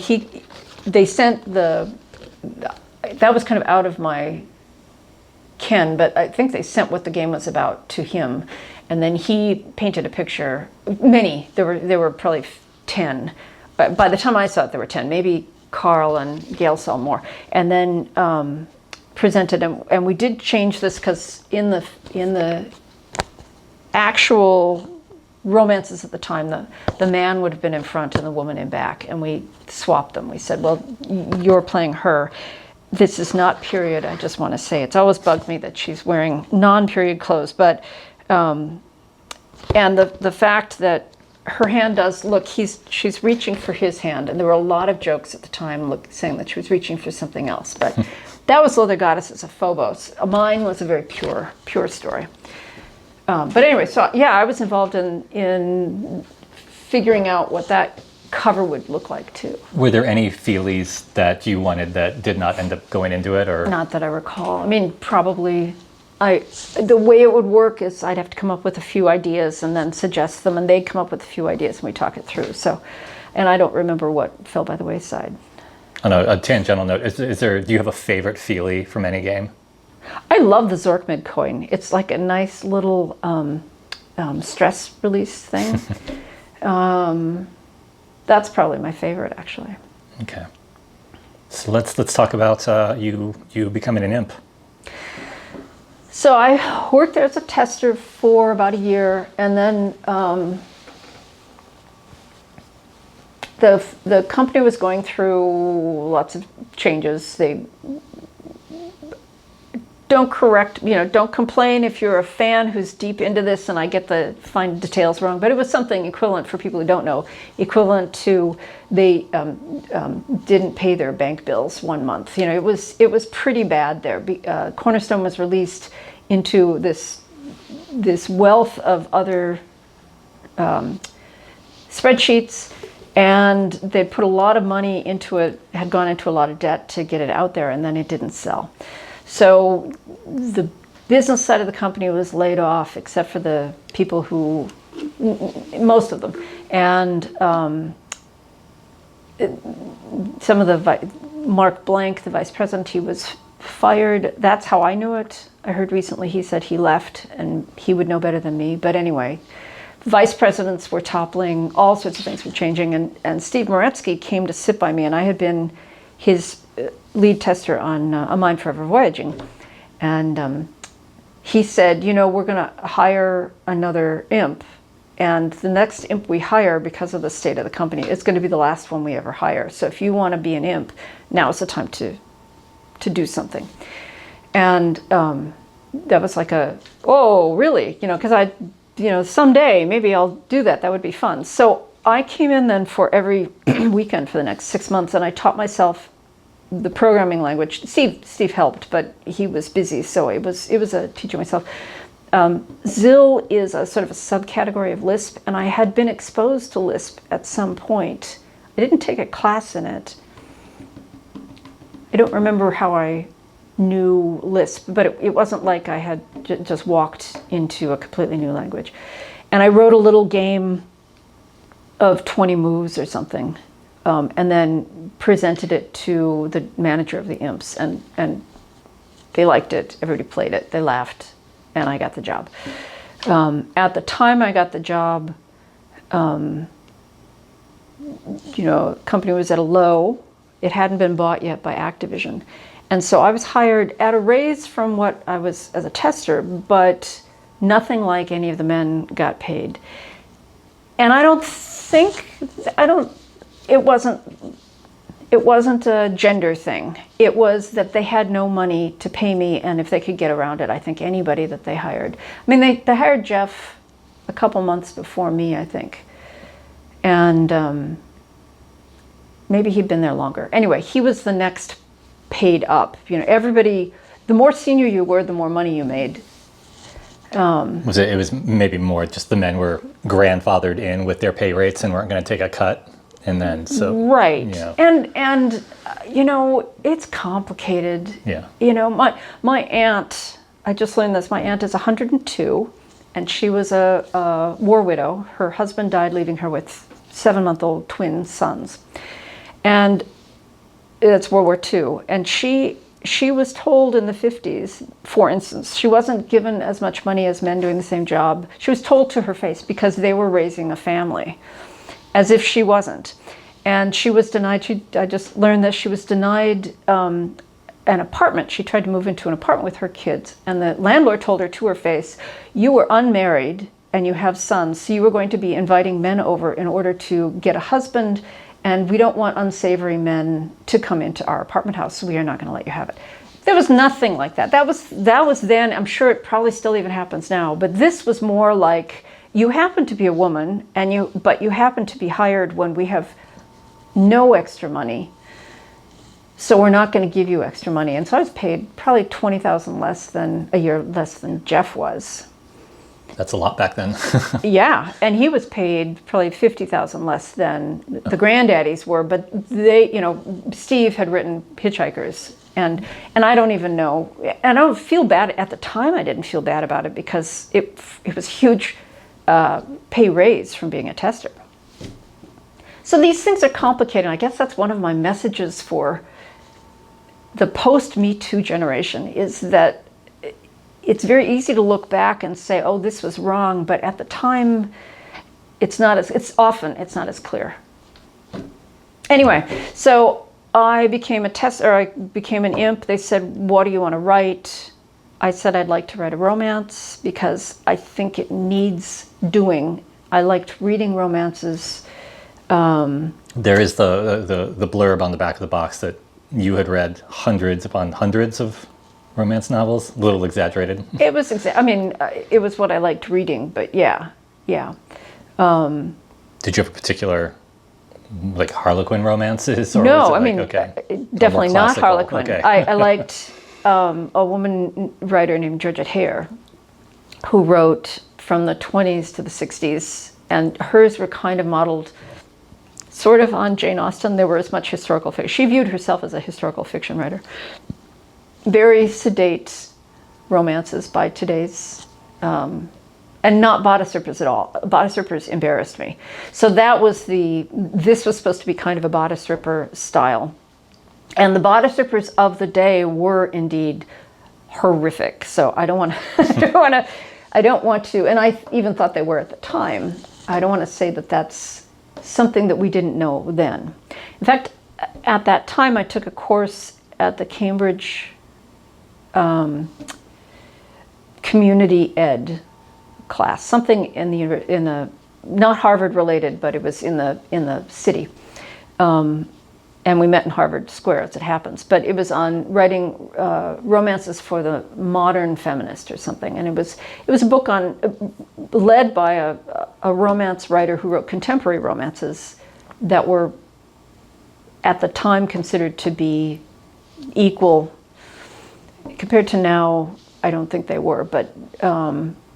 they sent that was kind of out of my ken, but I think they sent what the game was about to him, and then he painted a picture. Many, there were probably 10. But by the time I saw it, there were 10. Maybe Carl and Gail saw more, and then. Presented, and we did change this because in the actual romances at the time, the man would have been in front and the woman in back, and we swapped them. We said, well, you're playing her. This is not period. I just want to say it's always bugged me that she's wearing non-period clothes, but and the fact that her hand does look, she's reaching for his hand, and there were a lot of jokes at the time saying that she was reaching for something else, but that was Leather Goddesses of Phobos. Mine was a very pure story. But anyway, so yeah, I was involved in figuring out what that cover would look like too. Were there any feelies that you wanted that did not end up going into it, or? Not that I recall. I mean, probably. The way it would work is I'd have to come up with a few ideas and then suggest them, and they'd come up with a few ideas and we talk it through. So, and I don't remember what fell by the wayside. On a tangential note, do you have a favorite feelie from any game? I love the Zorkmid coin. It's like a nice little stress release thing. That's probably my favorite, actually. Okay. So let's talk about you becoming an imp. So I worked there as a tester for about a year, and then the company was going through lots of changes. They don't complain if you're a fan who's deep into this, and I get the fine details wrong, but it was something equivalent, for people who don't know, equivalent to they didn't pay their bank bills 1 month. It was pretty bad there. Cornerstone was released into this wealth of other spreadsheets, and they put a lot of money into it, had gone into a lot of debt to get it out there, and then it didn't sell. So the business side of the company was laid off, except for the people who, most of them. And some of the, Mark Blank, the vice president, he was fired. That's how I knew it. I heard recently he said he left, and he would know better than me. But anyway, vice presidents were toppling, all sorts of things were changing. And Steve Moretsky came to sit by me, and I had been his lead tester on A Mind Forever Voyaging. And he said, we're going to hire another imp. And the next imp we hire, because of the state of the company, is going to be the last one we ever hire. So if you want to be an imp, now is the time to do something. And that was like oh, really? Because someday maybe I'll do that. That would be fun. So I came in then for every weekend for the next 6 months, and I taught myself the programming language. Steve helped, but he was busy, so it was a teaching myself. ZIL is a sort of a subcategory of Lisp, and I had been exposed to Lisp at some point. I didn't take a class in it. I don't remember how I knew Lisp, but it wasn't like I had just walked into a completely new language. And I wrote a little game of 20 moves or something, and then presented it to the manager of the imps, and they liked it. Everybody played it. They laughed. And I got the job. At the time I got the job, the company was at a low. It hadn't been bought yet by Activision. And so I was hired at a raise from what I was as a tester, but nothing like any of the men got paid. And it wasn't a gender thing. It was that they had no money to pay me, and if they could get around it, I think anybody that they hired. I mean, they hired Jeff a couple months before me, I think. And maybe he'd been there longer. Anyway, he was the next paid up. Everybody, the more senior you were, the more money you made. It was maybe more just the men were grandfathered in with their pay rates and weren't going to take a cut. And then right. And it's complicated. Yeah. My aunt, I just learned this, my aunt is 102, and she was a war widow. Her husband died leaving her with 7-month-old twin sons. And it's World War II. And she was told in the 50s, for instance, she wasn't given as much money as men doing the same job. She was told to her face because they were raising a family, as if she wasn't. And she was denied, I just learned this, she was denied an apartment. She tried to move into an apartment with her kids, and the landlord told her to her face, you were unmarried and you have sons, so you were going to be inviting men over in order to get a husband, and we don't want unsavory men to come into our apartment house, so we are not going to let you have it. There was nothing like that. That was then. I'm sure it probably still even happens now, but this was more like, you happen to be a woman, but you happen to be hired when we have no extra money, so we're not going to give you extra money. And so I was paid probably $20,000 a year less than Jeff was. That's a lot back then. Yeah, and he was paid probably $50,000 less than the granddaddies were. But they, Steve had written Hitchhikers, and I don't even know, and I don't feel bad at the time. I didn't feel bad about it because it was huge. Pay raise from being a tester. So these things are complicated. I guess that's one of my messages for the post-Me Too generation, is that it's very easy to look back and say, oh, this was wrong, but at the time, it's not as clear. Anyway, so I became a tester, I became an imp. They said, what do you want to write? I said I'd like to write a romance because I think it needs doing. I liked reading romances. There is the blurb on the back of the box that you had read hundreds upon hundreds of romance novels. A little exaggerated. It was it was what I liked reading, but yeah. Did you have a particular Harlequin romances? Or no, was it definitely not Harlequin. Okay. I liked a woman writer named Georgette Hare, who wrote from the 20s to the 60s, and hers were kind of modeled sort of on Jane Austen. There were as much historical fiction. She viewed herself as a historical fiction writer. Very sedate romances by today's, and not bodice rippers at all. Bodice rippers embarrassed me. So this was supposed to be kind of a bodice ripper style. And the bodice rippers of the day were indeed horrific. So I don't want to, and I even thought they were at the time. I don't want to say that that's something that we didn't know then. In fact, at that time, I took a course at the Cambridge community ed class, something in the not Harvard related, but it was in the city. And we met in Harvard Square, as it happens. But it was on writing romances for the modern feminist or something. And it was a book led by a romance writer who wrote contemporary romances that were at the time considered to be equal. Compared to now, I don't think they were, but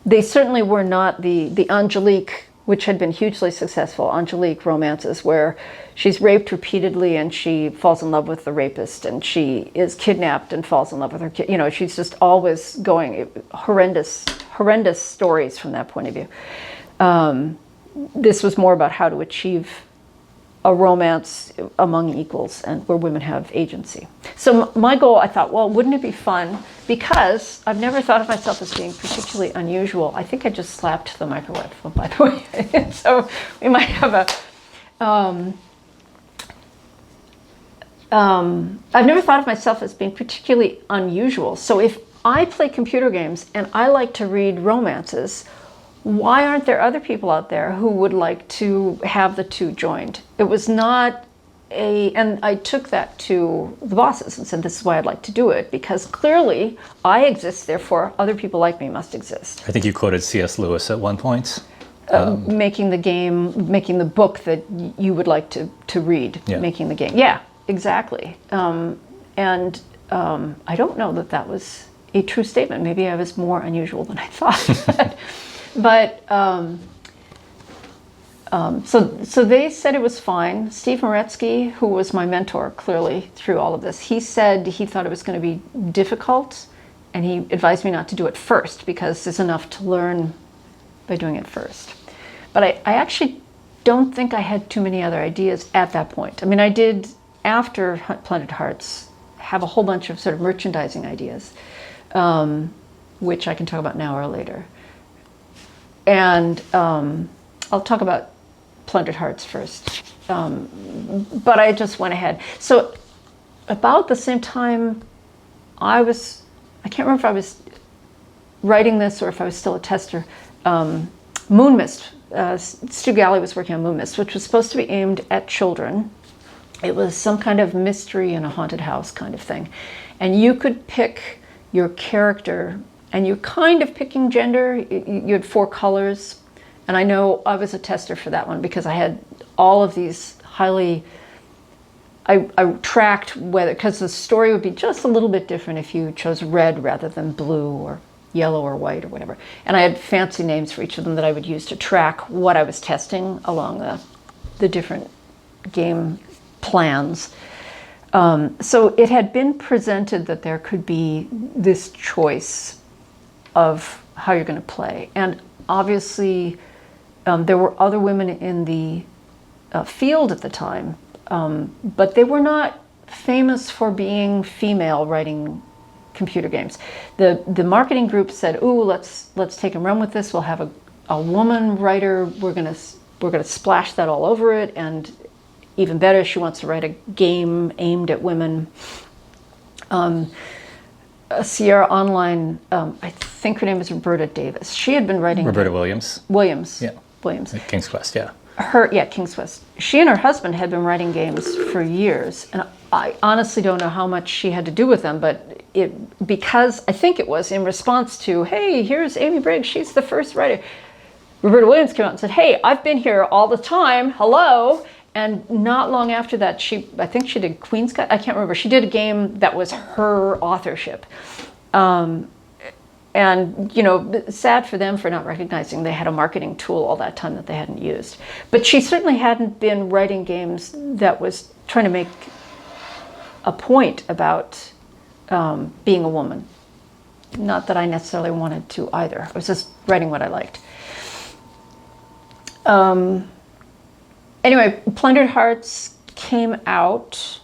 they certainly were not the Angelique, which had been hugely successful, Angelique romances, where she's raped repeatedly and she falls in love with the rapist, and she is kidnapped and falls in love with her kid. She's just always going horrendous stories from that point of view. This was more about how to achieve a romance among equals and where women have agency. So my goal, I thought, well, wouldn't it be fun? Because I've never thought of myself as being particularly unusual. I think I just slapped the microwave, by the way. So we might have I've never thought of myself as being particularly unusual. So if I play computer games and I like to read romances, why aren't there other people out there who would like to have the two joined? It was not and I took that to the bosses and said, this is why I'd like to do it, because clearly I exist, therefore other people like me must exist. I think you quoted C.S. Lewis at one point. Making the book that you would like to read, Yeah. Making the game. Yeah, exactly. I don't know that was a true statement. Maybe I was more unusual than I thought. But so they said it was fine. Steve Moretsky, who was my mentor clearly through all of this, he said he thought it was going to be difficult, and he advised me not to do it first because there's enough to learn by doing it first. But I actually don't think I had too many other ideas at that point. I mean, I did, after Plundered Hearts, have a whole bunch of sort of merchandising ideas, which I can talk about now or later. And I'll talk about Plundered Hearts first. But I just went ahead. So about the same time I can't remember if I was writing this or if I was still a tester, Moon Mist. Stu Galley was working on Moon Mist, which was supposed to be aimed at children. It was some kind of mystery in a haunted house kind of thing. And you could pick your character, and you're kind of picking gender. You had 4 colors. And I know I was a tester for that one because I had all of these I tracked whether, because the story would be just a little bit different if you chose red rather than blue or yellow or white or whatever. And I had fancy names for each of them that I would use to track what I was testing along the different game plans. So it had been presented that there could be this choice of how you're going to play. And obviously there were other women in the field at the time, but they were not famous for being female writing computer games. The marketing group said, "Ooh, let's take and run with this. We'll have a woman writer. We're gonna splash that all over it, and even better, she wants to write a game aimed at women." Sierra Online, I think her name is Roberta Davis. She had been writing Roberta Williams. Yeah, Williams. King's Quest, yeah. King's Quest. She and her husband had been writing games for years, and I honestly don't know how much she had to do with them, but because I think it was in response to, "Hey, here's Amy Briggs, she's the first writer." Roberta Williams came out and said, "Hey, I've been here all the time, hello." And not long after that, I think she did Queen's Cut, I can't remember. She did a game that was her authorship. And, sad for them for not recognizing they had a marketing tool all that time that they hadn't used. But she certainly hadn't been writing games that was trying to make a point about being a woman. Not that I necessarily wanted to either. I was just writing what I liked. Anyway, Plundered Hearts came out,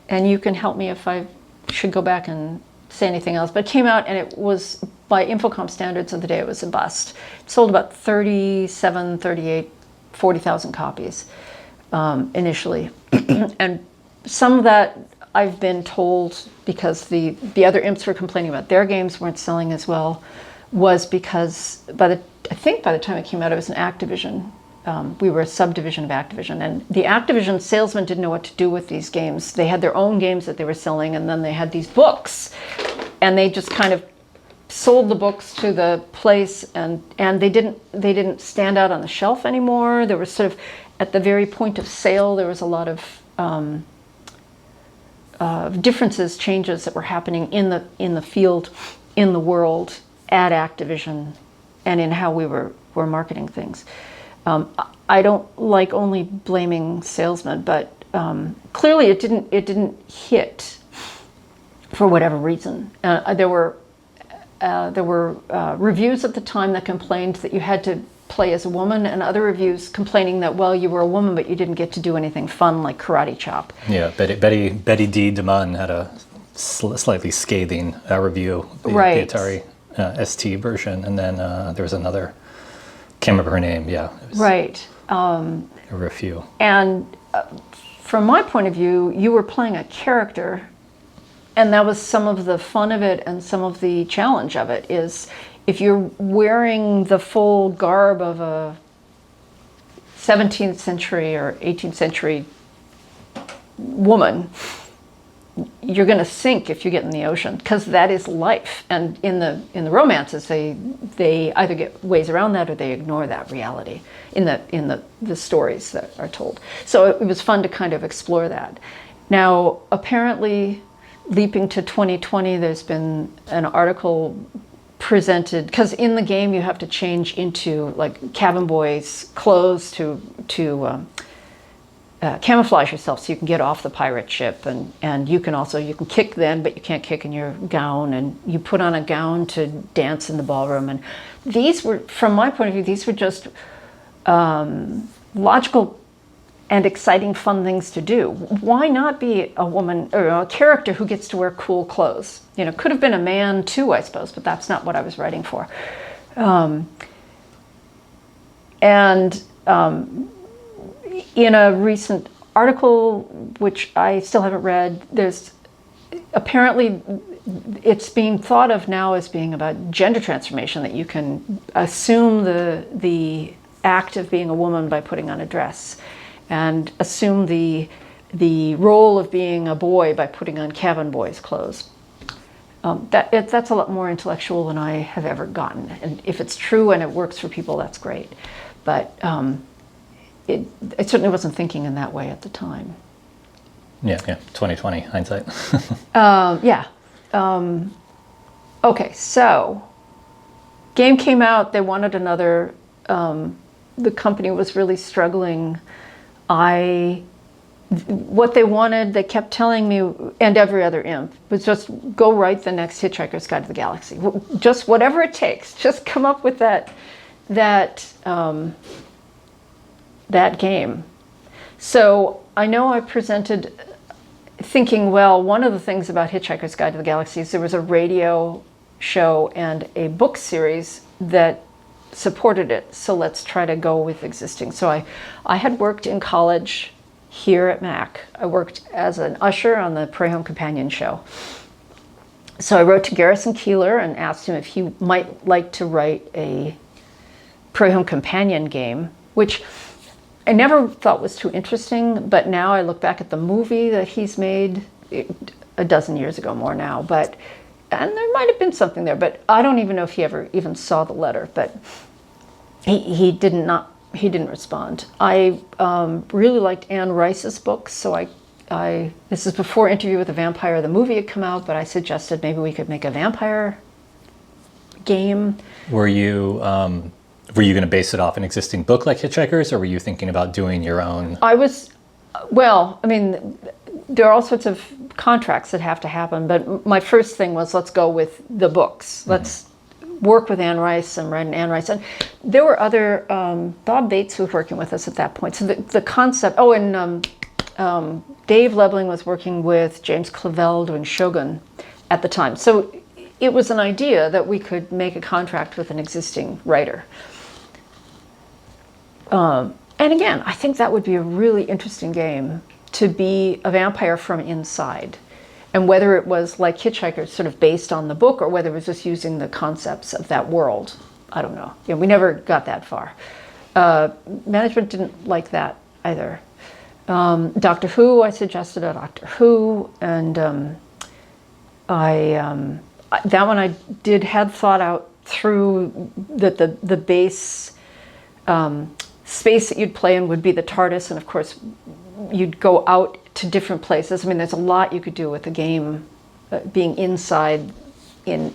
and you can help me if I should go back and say anything else, but it came out and it was, by Infocom standards of the day, it was a bust. It sold about 37, 38, 40,000 copies initially. And some of that I've been told, because the other imps were complaining about their games weren't selling as well, was because I I think by the time it came out, it was an Activision. We were a subdivision of Activision, and the Activision salesmen didn't know what to do with these games. They had their own games that they were selling, and then they had these books, and they just kind of sold the books to the place, and they didn't stand out on the shelf anymore. There was sort of, at the very point of sale, there was a lot of differences, changes that were happening in the field, in the world, at Activision, and in how we were marketing things. I don't like only blaming salesmen, but clearly it didn't hit for whatever reason. There were reviews at the time that complained that you had to play as a woman, and other reviews complaining that, well, you were a woman but you didn't get to do anything fun like karate chop. Yeah, Betty D. DeMunn had a slightly scathing review, the Atari ST version, and then there was another. Can't remember her name. Yeah. Right. There were a few. And from my point of view, you were playing a character, and that was some of the fun of it and some of the challenge of it. Is if you're wearing the full garb of a 17th century or 18th century woman, you're going to sink if you get in the ocean, because that is life. And in the romances, they either get ways around that or they ignore that reality in the stories that are told. So it was fun to kind of explore that. Now, apparently, leaping to 2020, there's been an article presented, because in the game you have to change into like cabin boy's clothes to camouflage yourself so you can get off the pirate ship, and you can kick then, but you can't kick in your gown, and you put on a gown to dance in the ballroom. And these were, from my point of view, these were just logical and exciting, fun things to do. Why not be a woman or a character who gets to wear cool clothes? You know, could have been a man too, I suppose, but that's not what I was writing for. In a recent article, which I still haven't read, there's apparently it's being thought of now as being about gender transformation, that you can assume the act of being a woman by putting on a dress, and assume the role of being a boy by putting on cabin boy's clothes. That's a lot more intellectual than I have ever gotten. And if it's true and it works for people, that's great. But it certainly wasn't thinking in that way at the time. Yeah, 2020 hindsight. Okay, so game came out. They wanted another. The company was really struggling. What they wanted, they kept telling me, and every other imp, was just go write the next Hitchhiker's Guide to the Galaxy. Just whatever it takes. Just come up with that game. So I know I presented thinking, well, one of the things about Hitchhiker's Guide to the Galaxy is there was a radio show and a book series that supported it. So let's try to go with existing. So I had worked in college here at Mac. I worked as an usher on the Prairie Home Companion show. So I wrote to Garrison Keillor and asked him if he might like to write a Prairie Home Companion game, which I never thought was too interesting, but now I look back at the movie that he's made a dozen years ago, more now, and there might have been something there, but I don't even know if he ever even saw the letter, but he didn't respond. I really liked Anne Rice's books, so this is before Interview with the Vampire, the movie had come out, but I suggested maybe we could make a vampire game. Were you going to base it off an existing book like Hitchhikers, or were you thinking about doing your own? There are all sorts of contracts that have to happen, but my first thing was, let's go with the books. Mm-hmm. Let's work with Anne Rice and write an Anne Rice. And there were other, Bob Bates was working with us at that point. So the concept, Dave Lebling was working with James Clavell doing Shogun at the time. So it was an idea that we could make a contract with an existing writer. And again, I think that would be a really interesting game, to be a vampire from inside. And whether it was like Hitchhiker, sort of based on the book, or whether it was just using the concepts of that world, I don't know. Yeah, we never got that far. Management didn't like that either. Doctor Who, I suggested a Doctor Who, and that one I had thought out through that the base space that you'd play in would be the TARDIS, and of course you'd go out to different places. I mean, there's a lot you could do with the game being inside in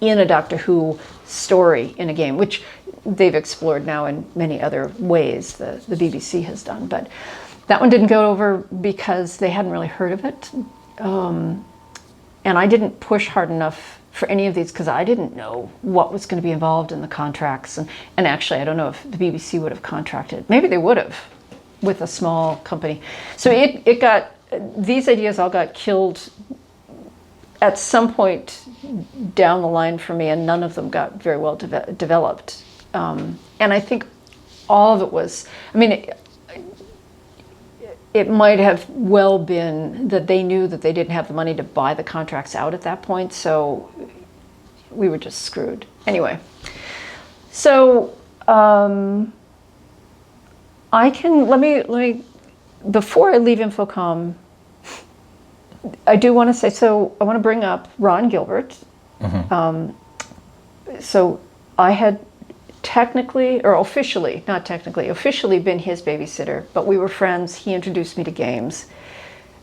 a Doctor Who story in a game, which they've explored now in many other ways, the BBC has done. But that one didn't go over because they hadn't really heard of it. And I didn't push hard enough for any of these because I didn't know what was going to be involved in the contracts. And actually, I don't know if the BBC would have contracted. Maybe they would have with a small company. So these ideas all got killed at some point down the line for me, and none of them got very well developed. And I think all of it was, I mean, it might have well been that they knew that they didn't have the money to buy the contracts out at that point, so we were just screwed. Anyway, so let me, before I leave Infocom, I do want to say, so I want to bring up Ron Gilbert. Mm-hmm. So I had technically, or officially, not technically, officially been his babysitter, but we were friends. He introduced me to games.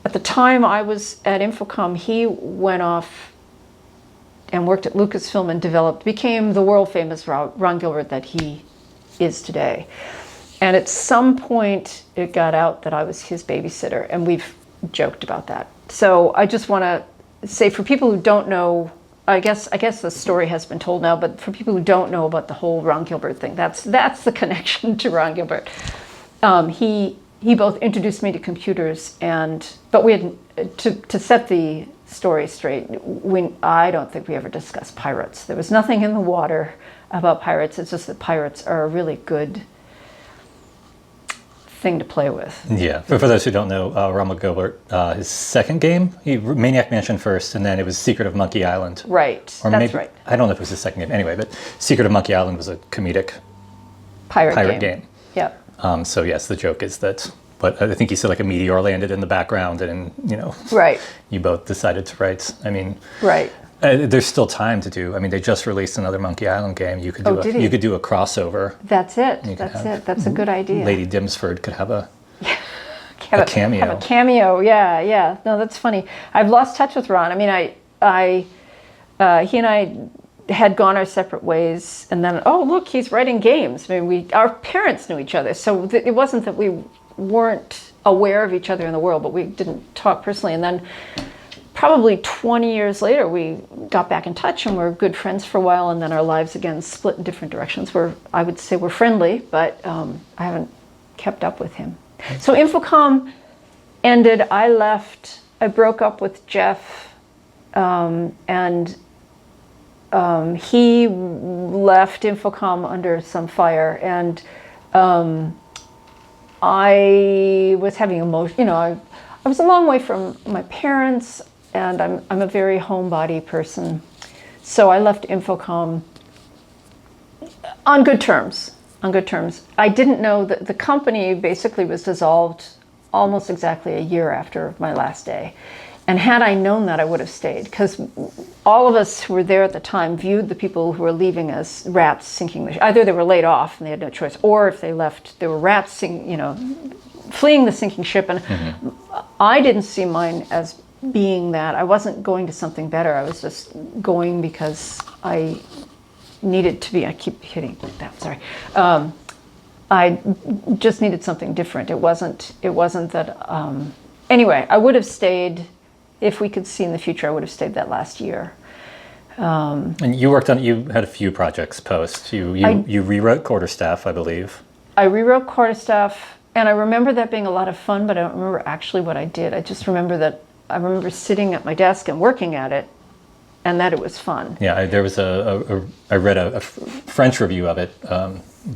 At the time I was at Infocom, he went off and worked at Lucasfilm and became the world famous Ron Gilbert that he is today. And at some point it got out that I was his babysitter, and we've joked about that. So I just want to say, for people who don't know, I guess the story has been told now, but for people who don't know about the whole Ron Gilbert thing, that's the connection to Ron Gilbert. He both introduced me to computers, but we had to set the story straight. I don't think we ever discussed pirates. There was nothing in the water about pirates. It's just that pirates are a really good thing to play with. Yeah, for those who don't know, Ron Gilbert, his second game, Maniac Mansion first, and then it was Secret of Monkey Island. Right, or that's maybe, right. I don't know if it was his second game. Anyway, but Secret of Monkey Island was a comedic pirate game. Yep. So yes, the joke is that, but I think he said like a meteor landed in the background, and right. You both decided to write. I mean, right. There's still time to do. I mean, they just released another Monkey Island game. You could do you could do a crossover. That's it. That's a good idea. Lady Dimsford could have a cameo. Have a cameo. Yeah. No, that's funny. I've lost touch with Ron. I mean, he and I had gone our separate ways, and then look, he's writing games. I mean, our parents knew each other, so it wasn't that we weren't aware of each other in the world, but we didn't talk personally. And then probably 20 years later, we got back in touch and we're good friends for a while, and then our lives again split in different directions. I would say we're friendly, but I haven't kept up with him. So Infocom ended, I left, I broke up with Jeff, and he left Infocom under some fire, and I was having I was a long way from my parents, and I'm a very homebody person. So I left Infocom on good terms. I didn't know that the company basically was dissolved almost exactly a year after my last day. And had I known that, I would have stayed, because all of us who were there at the time viewed the people who were leaving as rats sinking the ship. Either they were laid off and they had no choice, or if they left, they were rats fleeing the sinking ship. And I didn't see mine as being that. I wasn't going to something better. I was just going because I needed to be. I keep hitting that. Sorry. I just needed something different. It wasn't that. Anyway, I would have stayed. If we could see in the future, I would have stayed that last year. And you had a few projects post. You rewrote Quarterstaff, I believe. I rewrote Quarterstaff, and I remember that being a lot of fun, but I don't remember actually what I did. I just remember sitting at my desk and working at it, and that it was fun. Yeah, there was I read a French review of it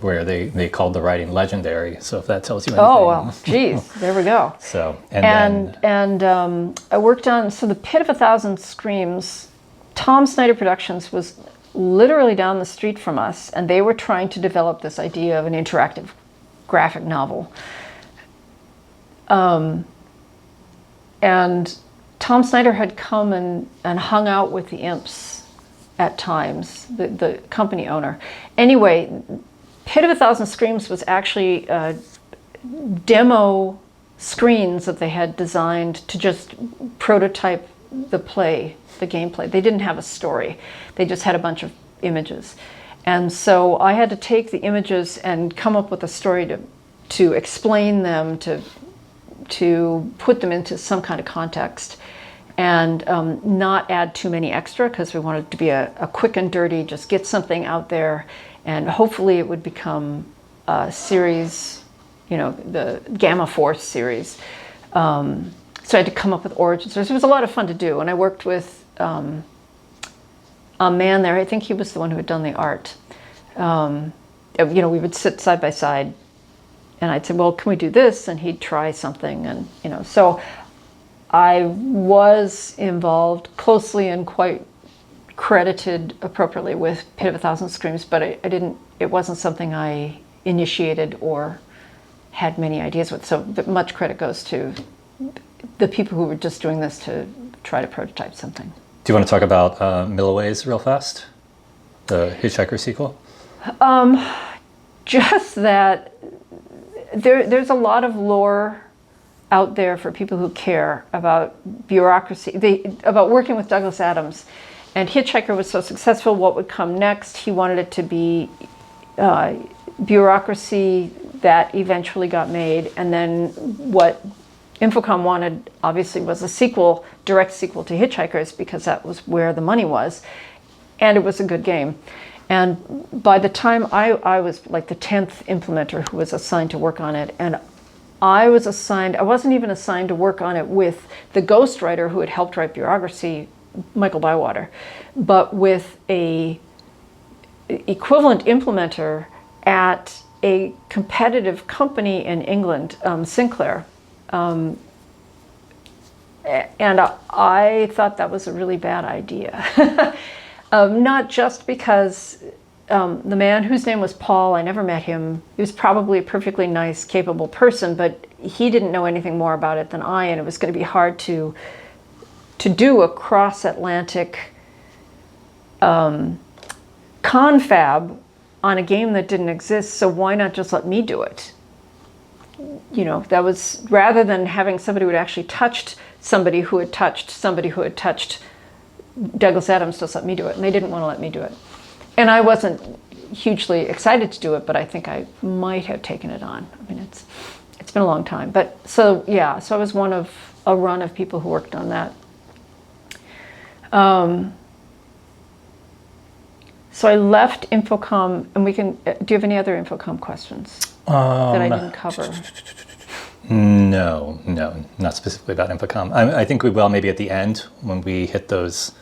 where they called the writing legendary. So if that tells you anything. Oh well, geez, there we go. So and I worked on The Pit of a Thousand Screams. Tom Snyder Productions was literally down the street from us, and they were trying to develop this idea of an interactive graphic novel. And Tom Snyder had come and hung out with the Imps at times, the company owner. Anyway, Pit of a Thousand Screams was actually demo screens that they had designed to just prototype the gameplay. They didn't have a story. They just had a bunch of images. And so I had to take the images and come up with a story to explain them, to put them into some kind of context, and not add too many extra, because we wanted it to be a quick and dirty, just get something out there, and hopefully it would become a series, the Gamma Force series. So I had to come up with origin stories. It was a lot of fun to do, and I worked with a man there. I think he was the one who had done the art. We would sit side by side, and I'd say, well, can we do this? And he'd try something, and so I was involved closely and quite credited appropriately with Pit of a Thousand Screams, but it wasn't something I initiated or had many ideas with. So much credit goes to the people who were just doing this to try to prototype something. Do you want to talk about Milliways real fast? The Hitchhiker sequel? Just that there's a lot of lore out there for people who care about bureaucracy, about working with Douglas Adams. And Hitchhiker was so successful, what would come next? He wanted it to be bureaucracy that eventually got made. And then what Infocom wanted, obviously, was a sequel, direct sequel to Hitchhikers, because that was where the money was. And it was a good game. And by the time I was like the 10th implementer who was assigned to work on it, and I wasn't even assigned to work on it with the ghostwriter who had helped write Bureaucracy, Michael Bywater, but with a equivalent implementer at a competitive company in England, Sinclair. And I thought that was a really bad idea. Not just because the man, whose name was Paul, I never met him. He was probably a perfectly nice, capable person, but he didn't know anything more about it than I, and it was going to be hard to do a cross-Atlantic confab on a game that didn't exist, so why not just let me do it? That was, rather than having somebody who had actually touched somebody who had touched Douglas Adams, just let me do it. And they didn't want to let me do it. And I wasn't hugely excited to do it, but I think I might have taken it on. I mean, it's been a long time. But so I was one of a run of people who worked on that. So I left Infocom, and do you have any other Infocom questions that I didn't cover? No, not specifically about Infocom. I think we will maybe at the end when we hit those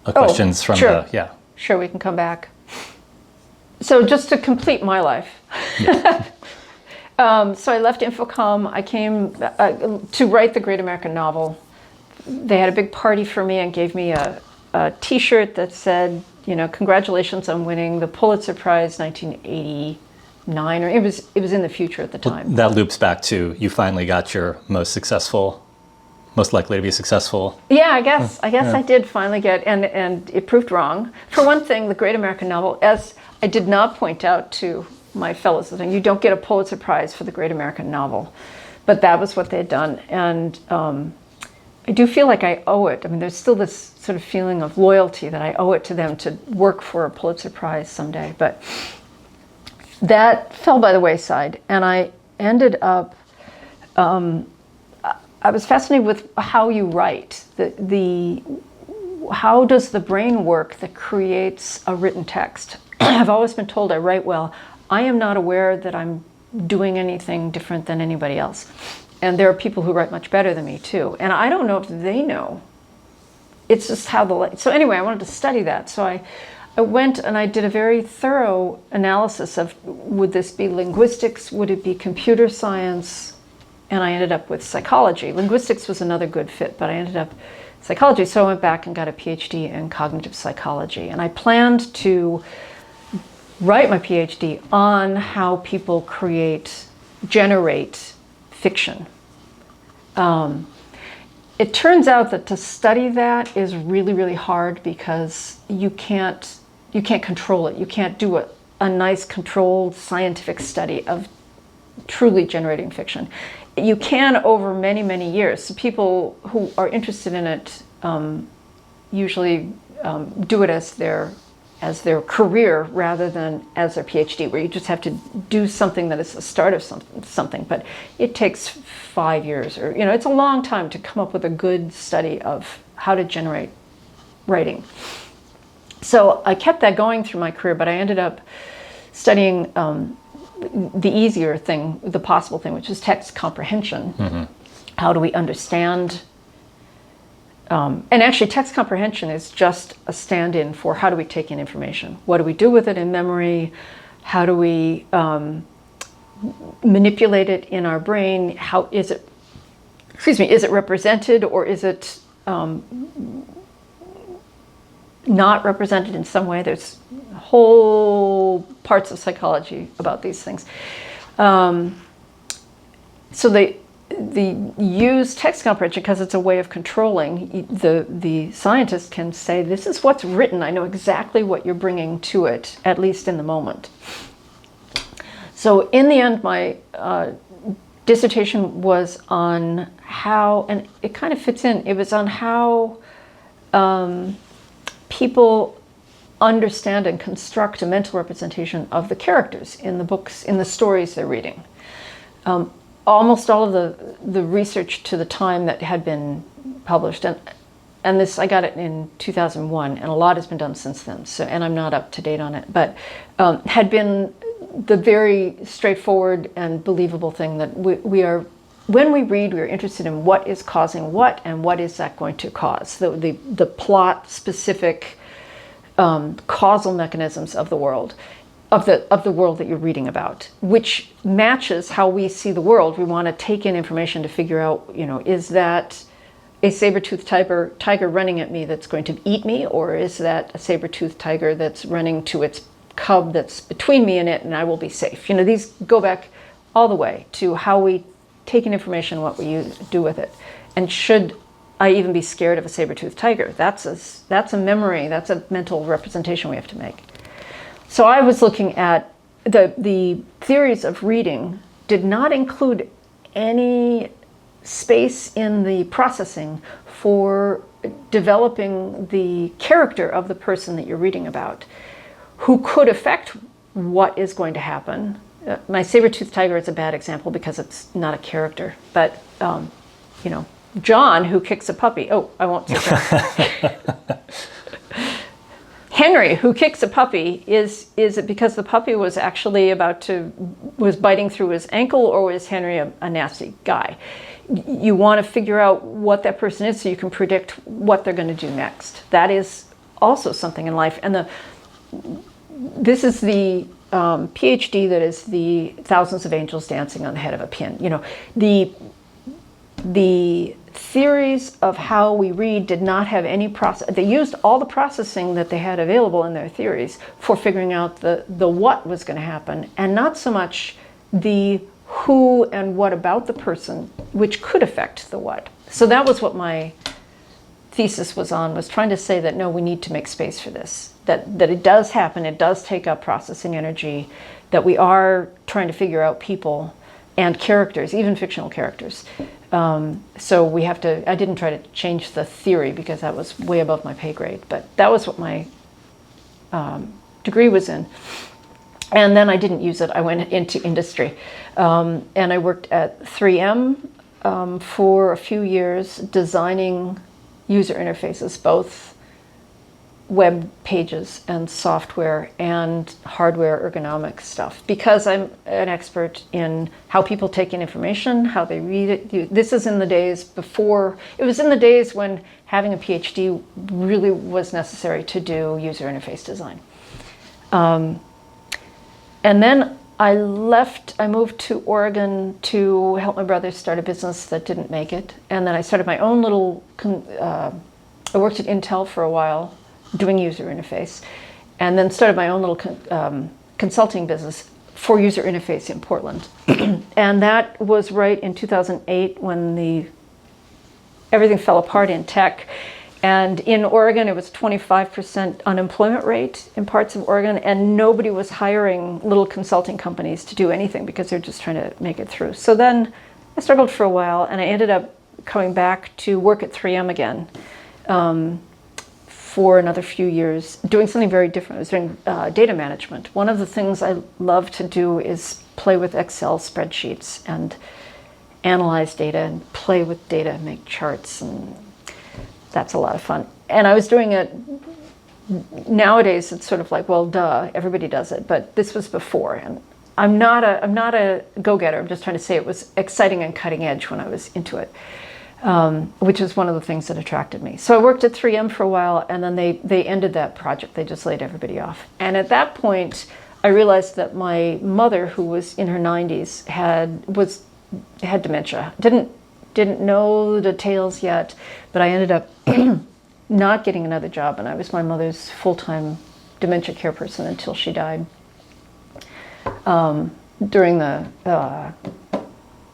questions from sure. Yeah. Sure, we can come back. So just to complete my life. Yeah. So I left Infocom. I came to write the Great American Novel. They had a big party for me and gave me a T-shirt that said, congratulations on winning the Pulitzer Prize 1989, or it was in the future at the time. Well, that loops back to you finally got your most likely to be successful. Yeah, I guess I did finally get, and it proved wrong. For one thing, the Great American Novel, as I did not point out to my fellows, you don't get a Pulitzer Prize for the Great American Novel, but that was what they had done, and I do feel like I owe it. I mean, there's still this sort of feeling of loyalty that I owe it to them to work for a Pulitzer Prize someday, but that fell by the wayside, and I ended up, I was fascinated with how you write, how does the brain work that creates a written text? I've always been told I write well. I am not aware that I'm doing anything different than anybody else. And there are people who write much better than me too. And I don't know if they know. It's just how so anyway, I wanted to study that. So I went and I did a very thorough analysis of, would this be linguistics? Would it be computer science? And I ended up with psychology. Linguistics was another good fit, but I ended up psychology. So I went back and got a PhD in cognitive psychology. And I planned to write my PhD on how people generate fiction. It turns out that to study that is really, really hard because you can't control it. You can't do a nice controlled scientific study of truly generating fiction. You can over many, many years. So people who are interested in it usually do it as their career rather than as their PhD, where you just have to do something that is the start of something. But it takes 5 years, or it's a long time to come up with a good study of how to generate writing. So I kept that going through my career, but I ended up studying the easier thing, the possible thing, which is text comprehension. Mm-hmm. How do we understand? And actually, text comprehension is just a stand-in for how do we take in information? What do we do with it in memory? How do we manipulate it in our brain? How is it? Is it represented, or is it not represented in some way? There's whole parts of psychology about these things. So they use text comprehension because it's a way of controlling. The scientist can say, this is what's written. I know exactly what you're bringing to it, at least in the moment. So in the end, my dissertation was on how, and it kind of fits in, it was on how people understand and construct a mental representation of the characters in the books, in the stories they're reading. Almost all of the research to the time that had been published, and this, I got it in 2001, and a lot has been done since then, so, and I'm not up to date on it, but had been the very straightforward and believable thing that we are, when we read, we're interested in what is causing what, and what is that going to cause, the plot-specific causal mechanisms of the world. Of the world that you're reading about, which matches how we see the world. We want to take in information to figure out, is that a saber-toothed tiger running at me that's going to eat me, or is that a saber-toothed tiger that's running to its cub that's between me and it, and I will be safe? These go back all the way to how we take in information, what we do with it. And should I even be scared of a saber-toothed tiger? That's a memory, that's a mental representation we have to make. So I was looking at the theories of reading did not include any space in the processing for developing the character of the person that you're reading about, who could affect what is going to happen. My saber-toothed tiger is a bad example because it's not a character, but John, who kicks a puppy. Oh, I won't say that. Henry, who kicks a puppy, is it because the puppy was actually was biting through his ankle, or was Henry a nasty guy? You want to figure out what that person is so you can predict what they're going to do next. That is also something in life. And this is the PhD that is the thousands of angels dancing on the head of a pin. The theories of how we read did not have any process. They used all the processing that they had available in their theories for figuring out the what was going to happen, and not so much the who and what about the person, which could affect the what. So that was what my thesis was trying to say that no, we need to make space for this, that it does happen, it does take up processing energy, that we are trying to figure out people and characters, even fictional characters. So we have to, I didn't try to change the theory because that was way above my pay grade, but that was what my degree was in. And then I didn't use it. I went into industry. And I worked at 3M for a few years designing user interfaces, both web pages and software and hardware ergonomic stuff, because I'm an expert in how people take in information, how they read it. This is in the days before, it was in the days when having a PhD really was necessary to do user interface design. And then I moved to Oregon to help my brother start a business that didn't make it. And then I started my own little I worked at Intel for a while doing user interface, and then started my own little consulting business for user interface in Portland. And that was right in 2008 when everything fell apart in tech. And in Oregon, it was 25% unemployment rate in parts of Oregon, and nobody was hiring little consulting companies to do anything because they're just trying to make it through. So then I struggled for a while, and I ended up coming back to work at 3M again for another few years, doing something very different. I was doing data management. One of the things I love to do is play with Excel spreadsheets and analyze data and play with data, make charts, and that's a lot of fun. And I was doing it, nowadays it's sort of like, well, duh, everybody does it, but this was before. And I'm not a go-getter. I'm just trying to say it was exciting and cutting edge when I was into it, which is one of the things that attracted me. So I worked at 3M for a while, and then they ended that project. They just laid everybody off. And at that point, I realized that my mother, who was in her 90s, had dementia. Didn't know the details yet, but I ended up not getting another job, and I was my mother's full-time dementia care person until she died during the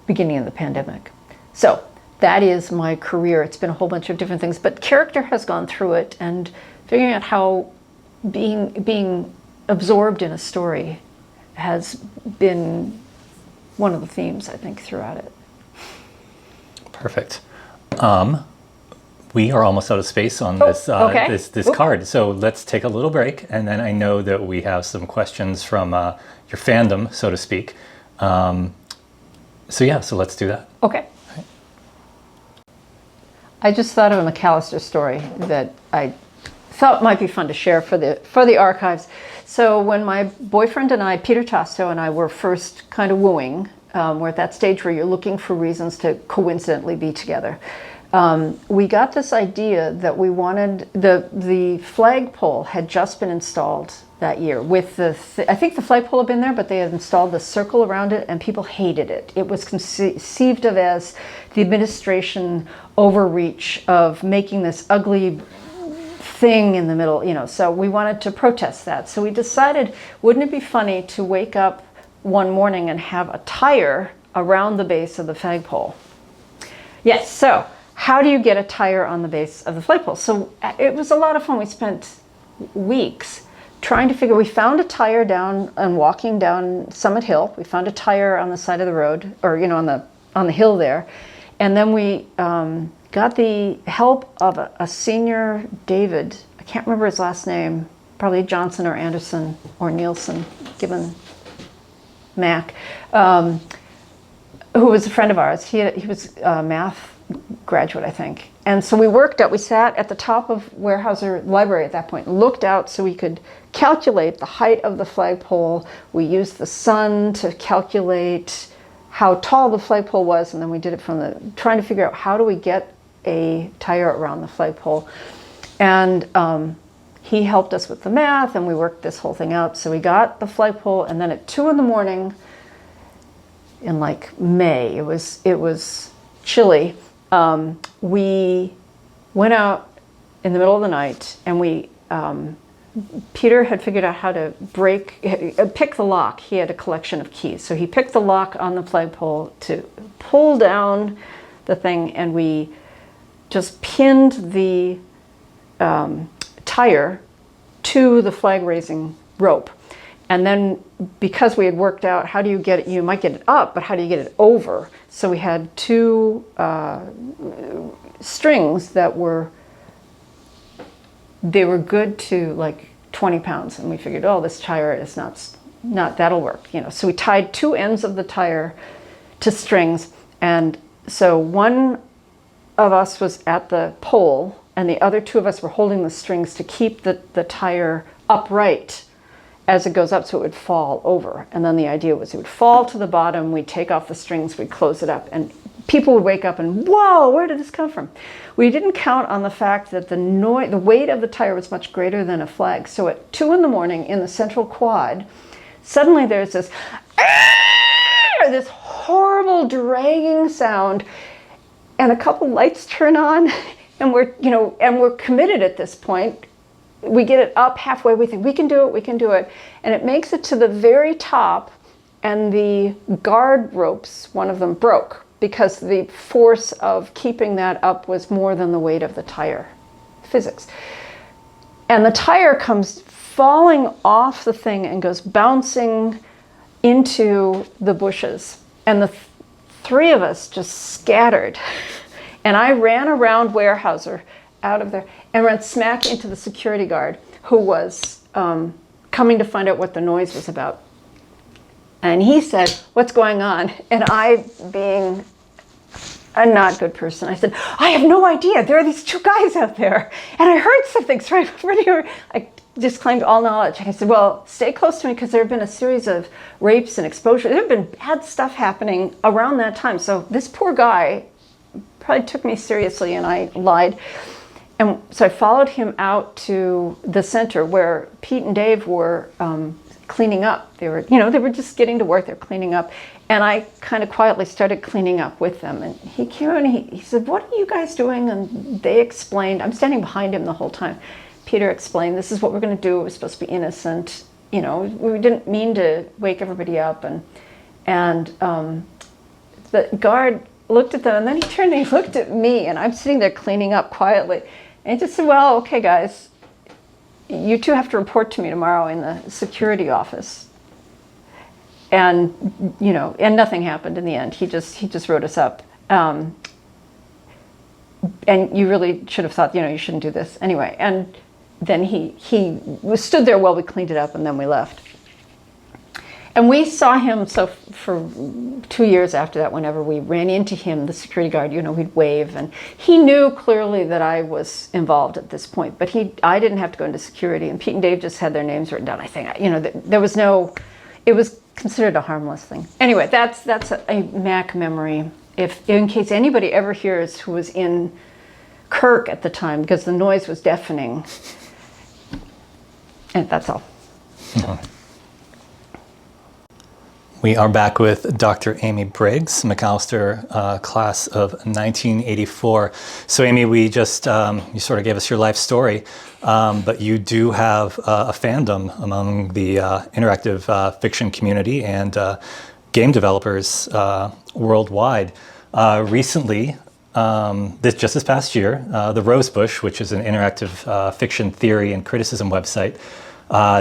beginning of the pandemic. So that is my career. It's been a whole bunch of different things, but character has gone through it, and figuring out how being absorbed in a story has been one of the themes, I think, throughout it. Perfect. We are almost out of space on this card, so let's take a little break, and then I know that we have some questions from your fandom, so to speak. So let's do that. Okay. Right. I just thought of a McAllister story that I thought might be fun to share for the archives. So when my boyfriend and I, Peter Tasto and I, were first kind of wooing, we're at that stage where you're looking for reasons to coincidentally be together. We got this idea that we wanted, the flagpole had just been installed that year with I think the flagpole had been there, but they had installed the circle around it, and people hated it. It was conceived of as the administration overreach of making this ugly thing in the middle, so we wanted to protest that. So we decided, wouldn't it be funny to wake up one morning and have a tire around the base of the flagpole? Yes, so how do you get a tire on the base of the flagpole? So it was a lot of fun. We spent weeks trying to figure, we found a tire down and walking down Summit Hill. We found a tire on the side of the road, or on the hill there. And then we got the help of a senior David, I can't remember his last name, probably Johnson or Anderson or Nielsen, given Mac, who was a friend of ours. He was a math graduate, I think. And so we sat at the top of Weyerhaeuser Library at that point, looked out so we could calculate the height of the flagpole. We used the sun to calculate how tall the flagpole was, and then we did it from trying to figure out how do we get a tire around the flagpole. And he helped us with the math, and we worked this whole thing out. So we got the flagpole, and then at 2 a.m. in like May, it was chilly. We went out in the middle of the night, and Peter had figured out how to pick the lock. He had a collection of keys. So he picked the lock on the flagpole to pull down the thing, and we just pinned the tire to the flag raising rope. And then because we had worked out how do you get it, you might get it up, but how do you get it over? So we had 2 strings that were good to like 20 pounds. And we figured, this tire is not that'll work. So we tied 2 ends of the tire to strings. And so one of us was at the pole, and the other 2 of us were holding the strings to keep the tire upright as it goes up so it would fall over. And then the idea was it would fall to the bottom, we'd take off the strings, we'd close it up, and people would wake up and, whoa, where did this come from? We didn't count on the fact that the weight of the tire was much greater than a flag. So at 2 a.m. in the central quad, suddenly there's this horrible dragging sound, and a couple lights turn on, and we're committed at this point. We get it up halfway, we think we can do it, and it makes it to the very top, and the guard ropes, one of them broke, because the force of keeping that up was more than the weight of the tire. Physics. And the tire comes falling off the thing and goes bouncing into the bushes. And the three of us just scattered. And I ran around Weyerhaeuser out of there and ran smack into the security guard who was coming to find out what the noise was about. And he said, "What's going on?" And I, being a not good person, I said, "I have no idea. There are these two guys out there, and I heard something." So I disclaimed all knowledge. I said, "Well, stay close to me, because there have been a series of rapes and exposure. There have been bad stuff happening around that time. So this poor guy probably took me seriously," and I lied. And so I followed him out to the center where Pete and Dave were cleaning up. They were just getting to work. They're cleaning up. And I kind of quietly started cleaning up with them. And he came out and he said, "What are you guys doing?" And they explained. I'm standing behind him the whole time. Peter explained, "This is what we're going to do. It was supposed to be innocent. We didn't mean to wake everybody up." And the guard looked at them, and then he turned and he looked at me, and I'm sitting there cleaning up quietly. And he just said, "Well, okay, guys, you two have to report to me tomorrow in the security office." And and nothing happened in the end. He just wrote us up. And you really should have thought, you shouldn't do this anyway. And then he stood there while we cleaned it up, and then we left. And we saw him, so for 2 years after that, whenever we ran into him, the security guard, we'd wave, and he knew clearly that I was involved at this point, but I didn't have to go into security, and Pete and Dave just had their names written down. I think, there was no, it was considered a harmless thing. Anyway, that's a Mac memory, in case anybody ever hears who was in Kirk at the time, because the noise was deafening. And that's all. So. We are back with Dr. Amy Briggs, McAllister class of 1984. So Amy, we just, you sort of gave us your life story, but you do have a fandom among the interactive fiction community and game developers worldwide. Recently, this past year, the Rosebush, which is an interactive fiction theory and criticism website,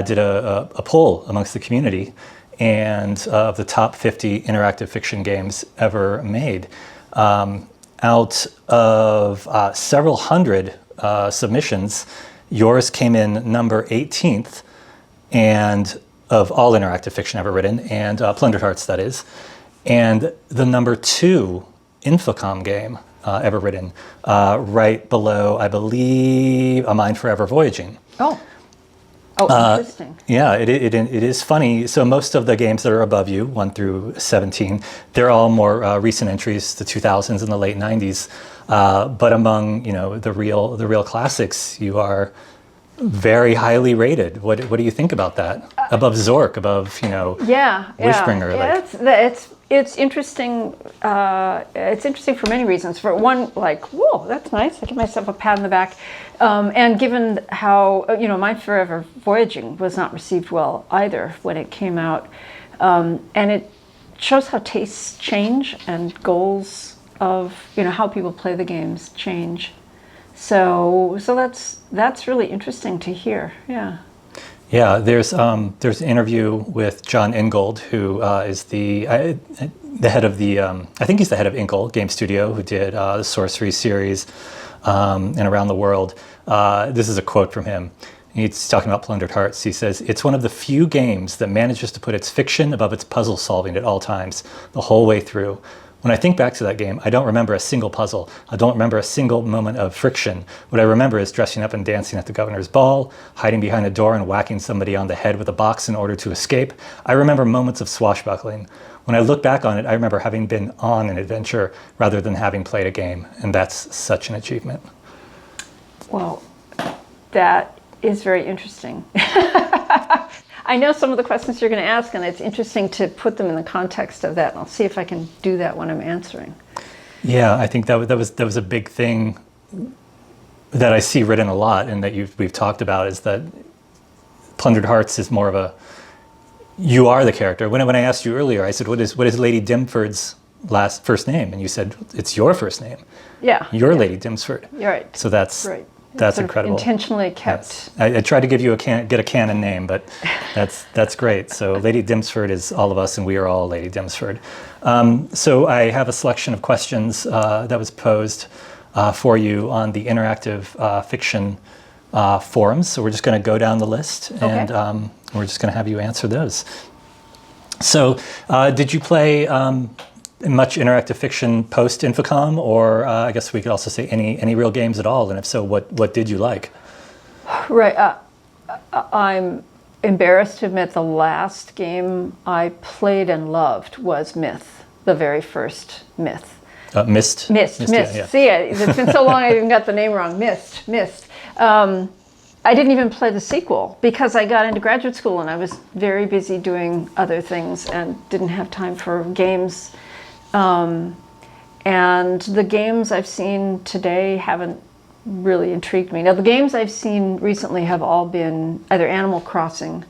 did a poll amongst the community and of the top 50 interactive fiction games ever made. Out of several hundred submissions, yours came in number 18th, and of all interactive fiction ever written, and Plundered Hearts, that is, and the number 2 Infocom game ever written, right below, I believe, A Mind Forever Voyaging. Oh, interesting. Yeah, it is funny. So most of the games that are above you, 1 through 17, they're all more recent entries, the 2000s and the late 90s. But among the real classics, you are very highly rated. What do you think about that? Above Zork, above Wishbringer. Yeah, it's interesting. It's interesting for many reasons. For one, whoa, that's nice. I give myself a pat on the back. And given how Mind Forever Voyaging was not received well either when it came out, and it shows how tastes change and goals of how people play the games change. So that's really interesting to hear. Yeah. Yeah, there's an interview with John Ingold, who is the head of the I think he's the head of Inkle Game Studio, who did the Sorcery series and Around the World. This is a quote from him. He's talking about Plundered Hearts. He says, "It's one of the few games that manages to put its fiction above its puzzle solving at all times, the whole way through. When I think back to that game, I don't remember a single puzzle. I don't remember a single moment of friction. What I remember is dressing up and dancing at the governor's ball, hiding behind a door and whacking somebody on the head with a box in order to escape. I remember moments of swashbuckling. When I look back on it, I remember having been on an adventure rather than having played a game, and that's such an achievement." Well, that is very interesting. I know some of the questions you're going to ask, and it's interesting to put them in the context of that. And I'll see if I can do that when I'm answering. Yeah, I think that was a big thing that I see written a lot and that we've talked about is that Plundered Hearts is more of a, you are the character. When I asked you earlier, I said, what is Lady Dimford's first name? And you said, it's your first name. Yeah. You're Lady Dimsford. You're right. So that's right. That's sort of incredible. Intentionally kept. Yes. I tried to give you get a canon name, but that's great. So Lady Dimsford is all of us, and we are all Lady Dimsford. So I have a selection of questions that was posed for you on the interactive fiction forums. So we're just going to go down the list, and we're just going to have you answer those. So did you play much interactive fiction post Infocom, or I guess we could also say any real games at all? And if so, what did you like? Right. I'm embarrassed to admit the last game I played and loved was Myth, the very first Myth. Myst? Myst. Yeah. See, it's been so long I even got the name wrong. Myst. I didn't even play the sequel because I got into graduate school and I was very busy doing other things and didn't have time for games. And the games I've seen today haven't really intrigued me. Now, the games I've seen recently have all been either Animal Crossing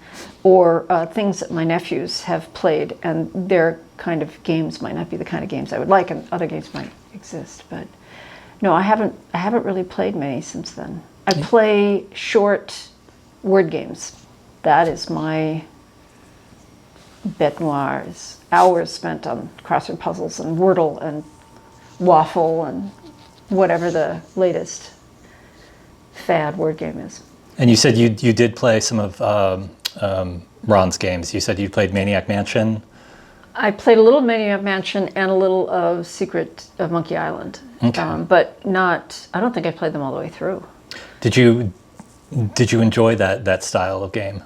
or things that my nephews have played, and their kind of games might not be the kind of games I would like, and other games might exist. But no, I haven't really played many since then. I play short word games. That is my bête noire, is hours spent on crossword puzzles and Wordle and Waffle and whatever the latest fad word game is. And you said you did play some of Ron's games. You said you played Maniac Mansion. I played a little of Maniac Mansion and a little of Secret of Monkey Island. Okay. But not, I don't think I played them all the way through. Did you enjoy that style of game?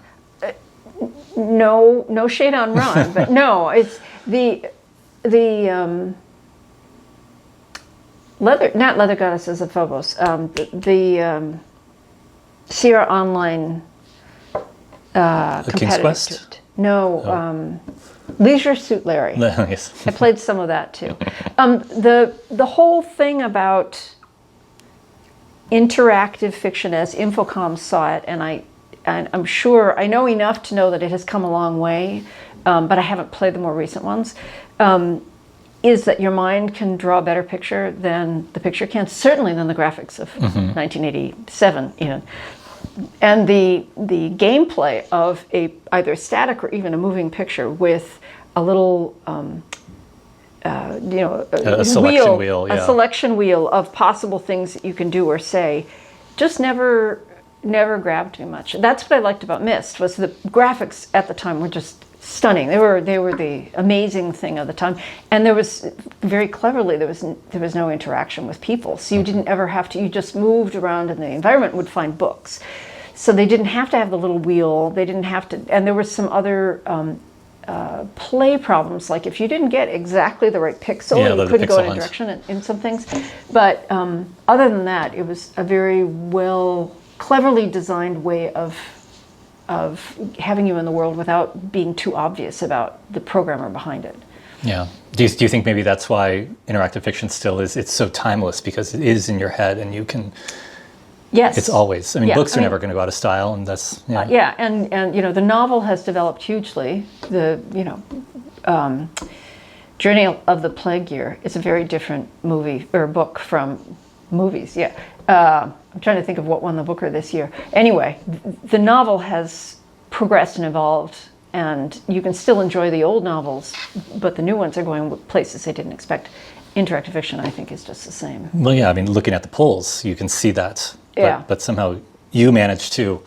No shade on Ron, but no, it's the not Leather Goddesses of Phobos, the Sierra Online King's competitive. Quest? No, Leisure Suit Larry. Yes. I played some of that too. The whole thing about interactive fiction as Infocom saw it, and I'm sure I know enough to know that it has come a long way, but I haven't played the more recent ones, is that your mind can draw a better picture than the picture can, certainly than the graphics of 1987 even. And the gameplay of either static or even a moving picture with a little a selection wheel, a selection wheel of possible things that you can do or say, just never grabbed me much. That's what I liked about Myst, was the graphics at the time were just stunning. They were the amazing thing of the time, and there was very cleverly there was no interaction with people, so you didn't ever have to. You just moved around, and the environment would find books. So they didn't have to have the little wheel. They didn't have to, and there were some other play problems, like if you didn't get exactly the right pixel, you couldn't go in a direction in some things. But other than that, it was a very cleverly designed way of having you in the world without being too obvious about the programmer behind it. Yeah. Do you think maybe that's why interactive fiction still it's so timeless, because it is in your head and you can. Yes. It's always. Books are never going to go out of style, and that's. Yeah. And the novel has developed hugely. The Journey of the Plague Year is a very different movie or book from movies. Yeah. I'm trying to think of what won the Booker this year. Anyway, the novel has progressed and evolved, and you can still enjoy the old novels, but the new ones are going places they didn't expect. Interactive fiction, I think, is just the same. Well, yeah. Looking at the polls, you can see that. But somehow you managed to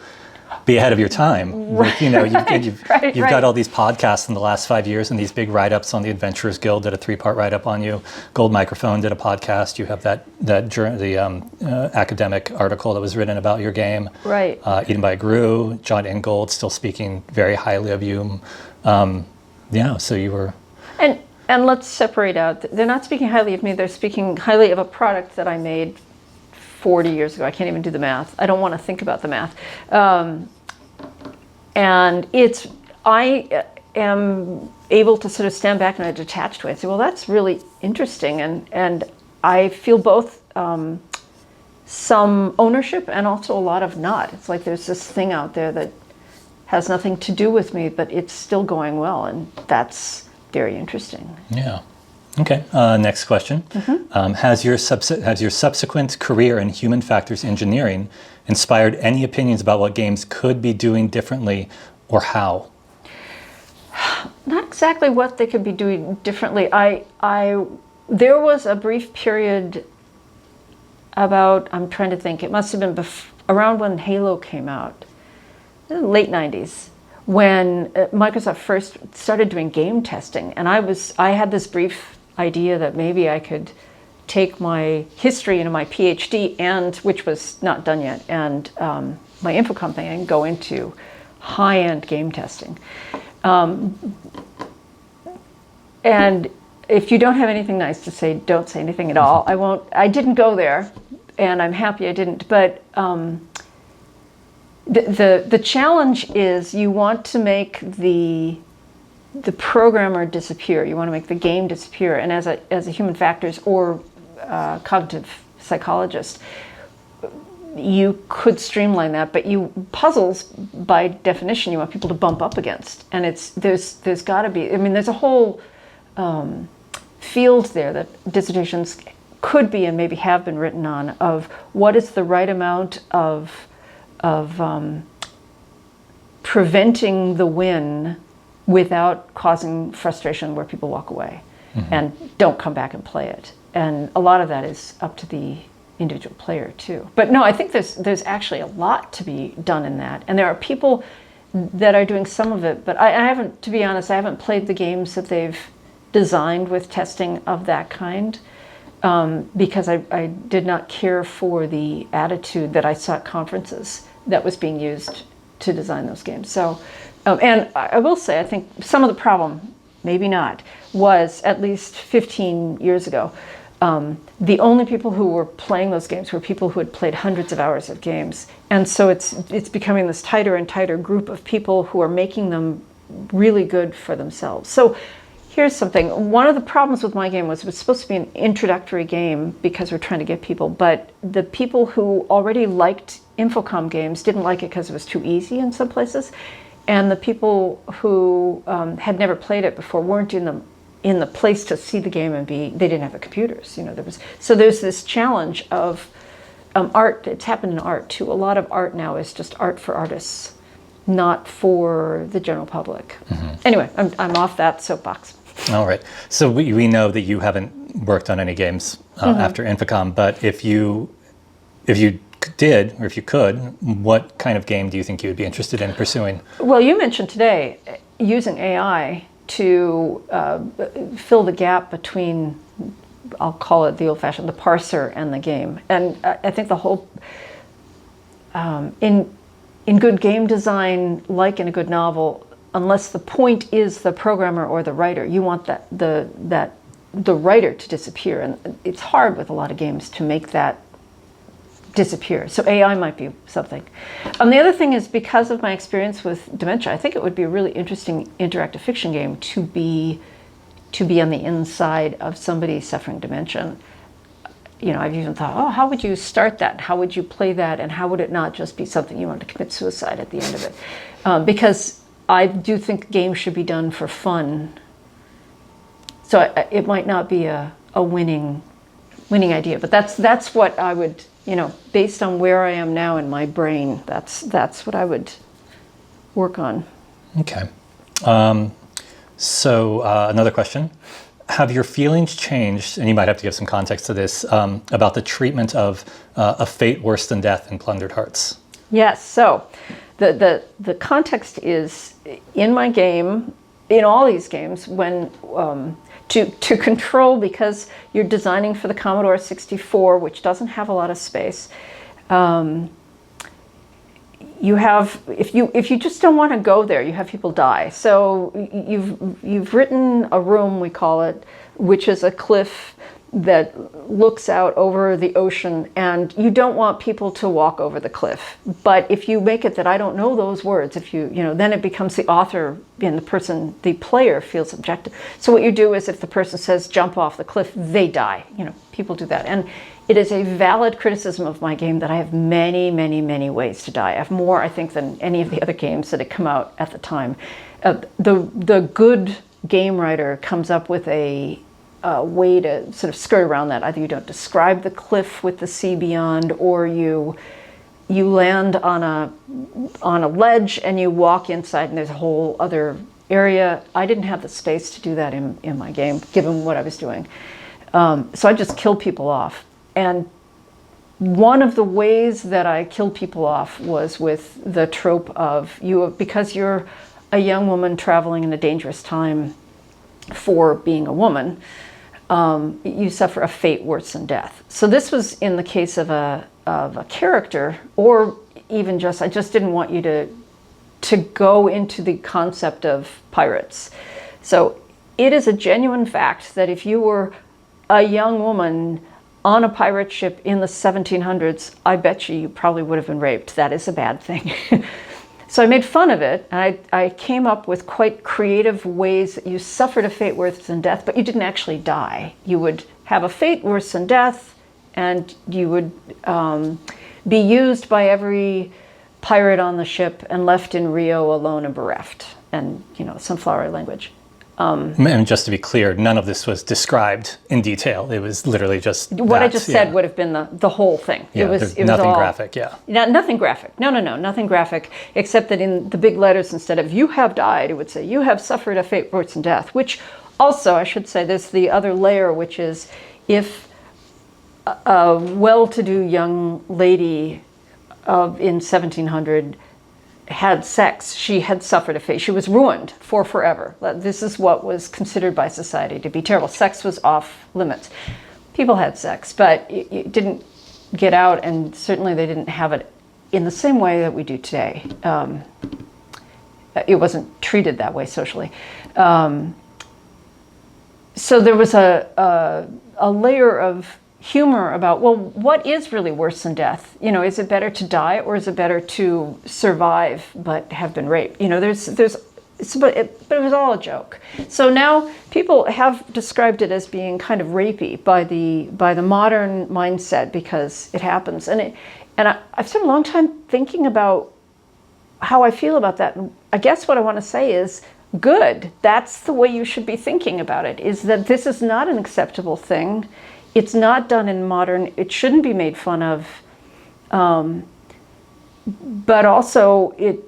be ahead of your time. Right. You've got all these podcasts in the last 5 years and these big write-ups on the Adventurers Guild, did a 3-part write-up on you. Gold Microphone did a podcast. You have the academic article that was written about your game. Right. Eaten by Gru, John Ingold still speaking very highly of you. So you were... And let's separate out. They're not speaking highly of me. They're speaking highly of a product that I made 40 years ago. I can't even do the math. I don't want to think about the math. And I am able to sort of stand back in a detached way and say, well, that's really interesting. And I feel both some ownership and also a lot of not. It's like there's this thing out there that has nothing to do with me, but it's still going well, and that's very interesting. Yeah. Okay. Next question. Has your subsequent career in human factors engineering inspired any opinions about what games could be doing differently or how? Not exactly what they could be doing differently. There was a brief period about, I'm trying to think, it must have been around when Halo came out, late 90s, when Microsoft first started doing game testing. And I had this brief idea that maybe I could take my history into my PhD, and which was not done yet, and my Infocom thing, and go into high-end game testing. And if you don't have anything nice to say, don't say anything at all. I didn't go there, and I'm happy I didn't. But the challenge is you want to make the programmer disappear. You want to make the game disappear. And as a human factors or cognitive psychologist, you could streamline that, but puzzles by definition you want people to bump up against, and there's got to be. I mean, there's a whole field there that dissertations could be and maybe have been written on, of what is the right amount of preventing the win without causing frustration where people walk away and don't come back and play it. And a lot of that is up to the individual player too. But no, I think there's actually a lot to be done in that. And there are people that are doing some of it, but I haven't, to be honest, I haven't played the games that they've designed with testing of that kind, because I did not care for the attitude that I saw at conferences that was being used to design those games. So, and I will say, I think some of the problem, maybe not, was at least 15 years ago, the only people who were playing those games were people who had played hundreds of hours of games. And so it's becoming this tighter and tighter group of people who are making them really good for themselves. So here's something. One of the problems with my game was it was supposed to be an introductory game because we're trying to get people, but the people who already liked Infocom games didn't like it because it was too easy in some places. And the people who had never played it before weren't in the place to see the game, and they didn't have the computers. So there's this challenge of art. It's happened in art too. A lot of art now is just art for artists, not for the general public. Anyway, I'm off that soapbox. All right. So we know that you haven't worked on any games after Infocom, but if you did, or if you could, what kind of game do you think you would be interested in pursuing? Well, you mentioned today using AI to fill the gap between, I'll call it the old-fashioned, the parser and the game. And I think the whole, in good game design, like in a good novel, unless the point is the programmer or the writer, you want the writer to disappear. And it's hard with a lot of games to make that disappear. So AI might be something. The other thing is, because of my experience with dementia, I think it would be a really interesting interactive fiction game to be on the inside of somebody suffering dementia. I've even thought, how would you start that? How would you play that? And how would it not just be something you want to commit suicide at the end of it? Because I do think games should be done for fun. So it might not be a winning idea, but that's what I would, based on where I am now in my brain, that's what I would work on. Okay. So another question. Have your feelings changed, and you might have to give some context to this, about the treatment of a fate worse than death in Plundered Hearts? Yes. So the context is, in my game, in all these games, when to control, because you're designing for the Commodore 64, which doesn't have a lot of space. You have, if you just don't want to go there, you have people die. So you've written a room, we call it, which is a cliff that looks out over the ocean, and you don't want people to walk over the cliff. But if you make it that I don't know those words, if you know, then it becomes the author and the player feels objective. So what you do is if the person says jump off the cliff, they die. You know, people do that. And it is a valid criticism of my game that I have many, many, many ways to die. I have more, I think, than any of the other games that had come out at the time. The good game writer comes up with a way to sort of skirt around that. Either you don't describe the cliff with the sea beyond, or you land on a ledge and you walk inside and there's a whole other area. I didn't have the space to do that in my game, given what I was doing. So I just killed people off. And one of the ways that I killed people off was with the trope of because you're a young woman traveling in a dangerous time for being a woman, you suffer a fate worse than death. So this was in the case of a character, or even just, I just didn't want you to go into the concept of pirates. So it is a genuine fact that if you were a young woman on a pirate ship in the 1700s, I bet you probably would have been raped. That is a bad thing. So I made fun of it, and I came up with quite creative ways that you suffered a fate worse than death, but you didn't actually die. You would have a fate worse than death, and you would be used by every pirate on the ship and left in Rio alone and bereft, and, you know, some flowery language. And just to be clear, none of this was described in detail. It was literally just what I just said would have been the whole thing. Yeah, it was nothing all graphic. Yeah, nothing graphic. No, nothing graphic. Except that in the big letters, instead of "you have died," it would say "you have suffered a fate worse than death." Which also, I should say, there's the other layer, which is if a well-to-do young lady in 1700 had sex, she had suffered a fate. She was ruined for forever. This is what was considered by society to be terrible. Sex was off limits. People had sex, but it didn't get out, and certainly they didn't have it in the same way that we do today. It wasn't treated that way socially. So there was a layer of humor about, well, what is really worse than death? You know, is it better to die, or is it better to survive but have been raped? You know, but it was all a joke. So now people have described it as being kind of rapey by the modern mindset, because it happens. And I've spent a long time thinking about how I feel about that. And I guess what I want to say is, good. That's the way you should be thinking about it, is that this is not an acceptable thing. It's not done in modern, it shouldn't be made fun of, but also it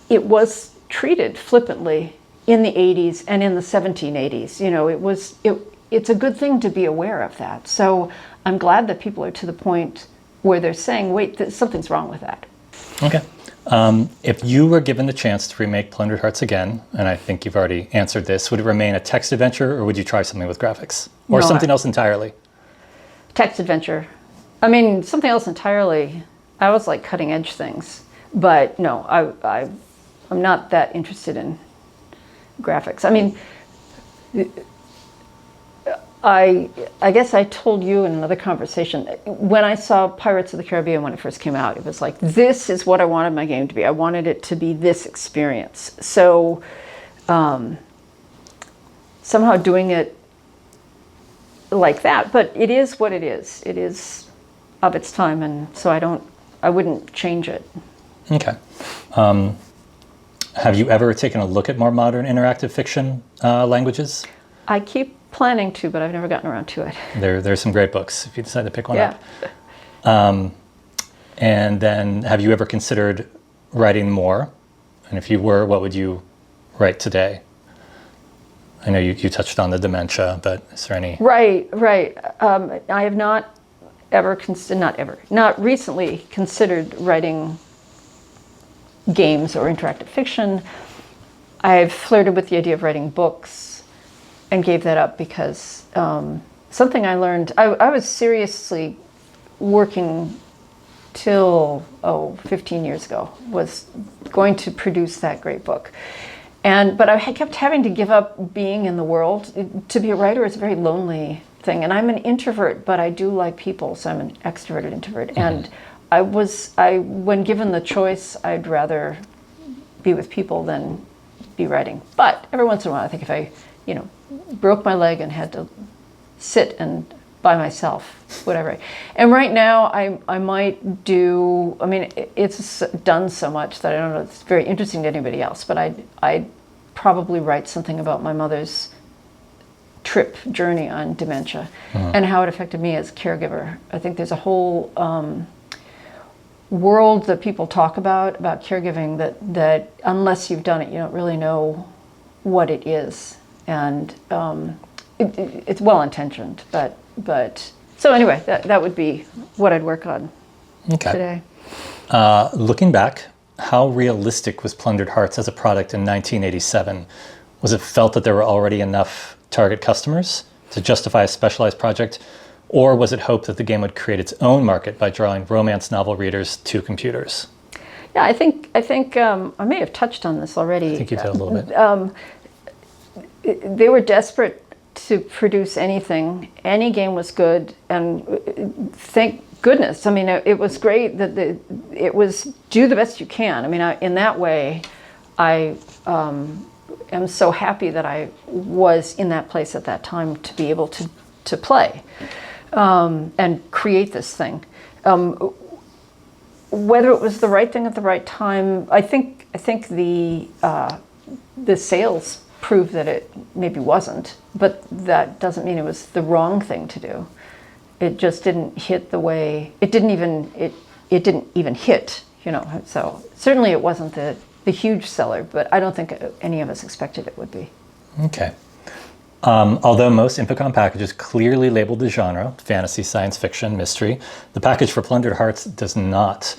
was treated flippantly in the 80s and in the 1780s. You know, it's a good thing to be aware of that. So I'm glad that people are to the point where they're saying, wait, something's wrong with that. Okay. If you were given the chance to remake Plundered Hearts again, and I think you've already answered this, would it remain a text adventure, or would you try something with graphics? Or something else entirely? Text adventure. I mean, something else entirely. I always like cutting edge things. But no, I'm not that interested in graphics. I mean, I guess I told you in another conversation, when I saw Pirates of the Caribbean when it first came out, it was like, this is what I wanted my game to be. I wanted it to be this experience. So somehow doing it like that, but it is what it is. It is of its time, and so I wouldn't change it. Okay. Have you ever taken a look at more modern interactive fiction languages? I keep planning to, but I've never gotten around to it. There's some great books if you decide to pick one up. And then have you ever considered writing more? And if you were, what would you write today? I know you touched on the dementia, but is there any? Right. I have not recently considered writing games or interactive fiction. I've flirted with the idea of writing books and gave that up because something I learned, I was seriously working till 15 years ago, was going to produce that great book. But I kept having to give up being in the world. To be a writer is a very lonely thing, and I'm an introvert, but I do like people, so I'm an extroverted introvert. And when given the choice, I'd rather be with people than be writing. But every once in a while, I think if I, broke my leg and had to sit and by myself, whatever. And right now, I might do. I mean, it's done so much that I don't know. It's very interesting to anybody else, but I'd probably write something about my mother's journey on dementia and how it affected me as a caregiver. I think there's a whole world that people talk about caregiving that unless you've done it, you don't really know what it is. And it's well intentioned, but so anyway, that would be what I'd work on today. Looking back, how realistic was Plundered Hearts as a product in 1987? Was it felt that there were already enough target customers to justify a specialized project, or was it hoped that the game would create its own market by drawing romance novel readers to computers? Yeah, I think I may have touched on this already. I think you did a little bit. They were desperate to produce anything. Any game was good, and thank goodness. I mean, it was great that it was do the best you can. I mean, in that way, I am so happy that I was in that place at that time to be able to play and create this thing. Whether it was the right thing at the right time, I think the sales prove that it maybe wasn't, but that doesn't mean it was the wrong thing to do. It just didn't hit the way it didn't even hit, So certainly it wasn't the huge seller, but I don't think any of us expected it would be. Okay. Although most Infocom packages clearly labeled the genre, fantasy, science fiction, mystery, the package for Plundered Hearts does not.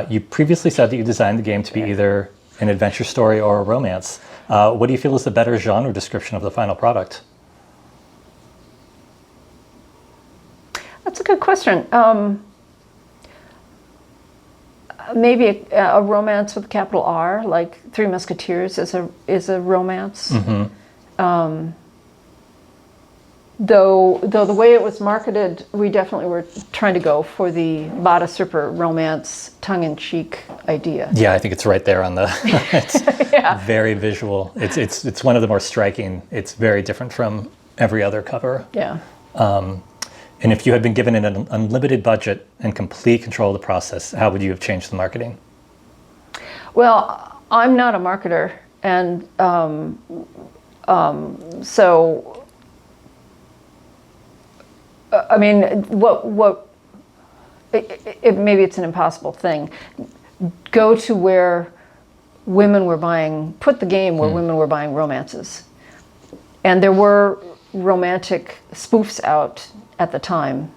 You previously said that you designed the game to be either an adventure story or a romance. What do you feel is the better genre description of the final product? That's a good question. Maybe a romance with a capital R, like Three Musketeers is a romance. Mm-hmm. Though the way it was marketed, we definitely were trying to go for the Bada Super romance, tongue-in-cheek idea. Yeah, I think it's right there on the. It's very visual. It's one of the more striking. It's very different from every other cover. Yeah. And if you had been given an unlimited budget and complete control of the process, how would you have changed the marketing? Well, I'm not a marketer, and so. I mean, maybe it's an impossible thing. Go to where women were buying, put the game where women were buying romances. And there were romantic spoofs out at the time.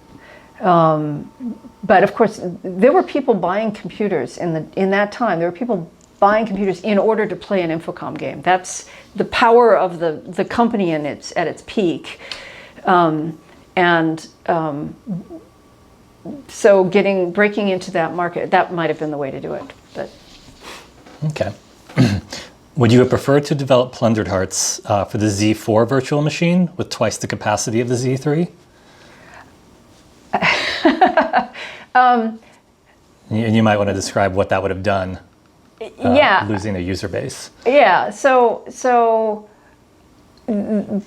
But of course, there were people buying computers in that time. There were people buying computers in order to play an Infocom game. That's the power of the company at its peak. So breaking into that market, that might have been the way to do it. But okay. Would you have preferred to develop Plundered Hearts for the Z4 virtual machine with twice the capacity of the Z3? And you might want to describe what that would have done. Losing a user base. Yeah. So.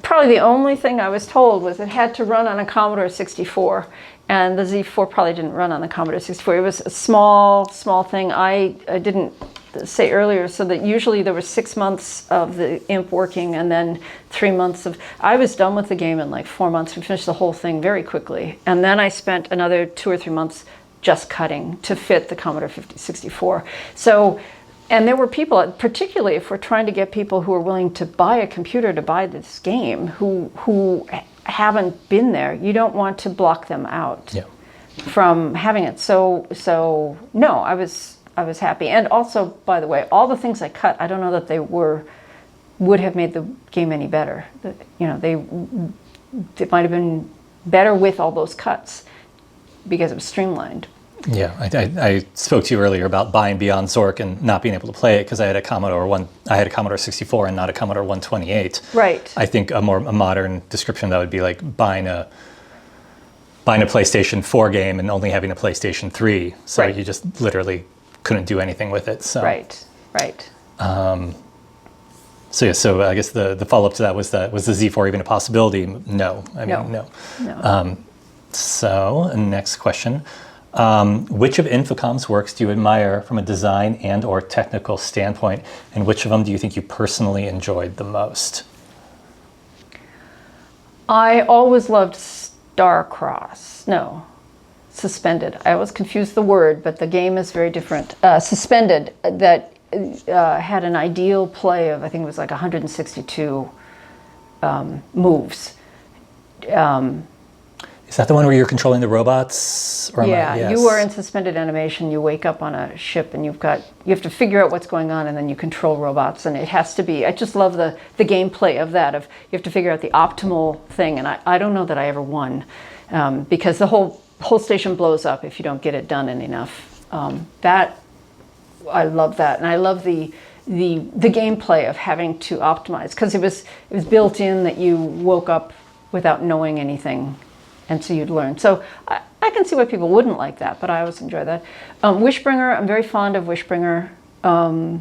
Probably the only thing I was told was it had to run on a Commodore 64, and the Z4 probably didn't run on the Commodore 64. It was a small thing. I didn't say earlier, so that usually there was 6 months of the IMP working, and then 3 months of. I was done with the game in like 4 months. We finished the whole thing very quickly, and then I spent another 2 or 3 months just cutting to fit the Commodore 64. So. And there were people, particularly if we're trying to get people who are willing to buy a computer to buy this game, who haven't been there, you don't want to block them out from having it. So no, I was happy. And also, by the way, all the things I cut, I don't know that they would have made the game any better. They might have been better with all those cuts because it was streamlined. Yeah, I spoke to you earlier about buying Beyond Zork and not being able to play it because I had a Commodore 64 and not a Commodore 128. Right. I think a modern description of that would be like buying a PlayStation 4 game and only having a PlayStation 3. So Right. you just literally couldn't do anything with it. So Right. So yeah, so I guess the follow up to that was the Z4 even a possibility? No, I mean no. So next question. Which of Infocom's works do you admire from a design and or technical standpoint, and which of them do you think you personally enjoyed the most? I always loved Suspended. I always confuse the word, but the game is very different. Suspended, that had an ideal play of, I think it was like 162 moves. Is that the one where you're controlling the robots? Or Yes. You are in suspended animation. You wake up on a ship and you have to figure out what's going on, and then you control robots. And it has to be, I just love the gameplay of that, of you have to figure out the optimal thing. And I don't know that I ever won, because the whole station blows up if you don't get it done in enough. I love that. And I love the gameplay of having to optimize, because it was built in that you woke up without knowing anything. And so you'd learn. So I can see why people wouldn't like that, but I always enjoy that. Wishbringer, I'm very fond of Wishbringer. I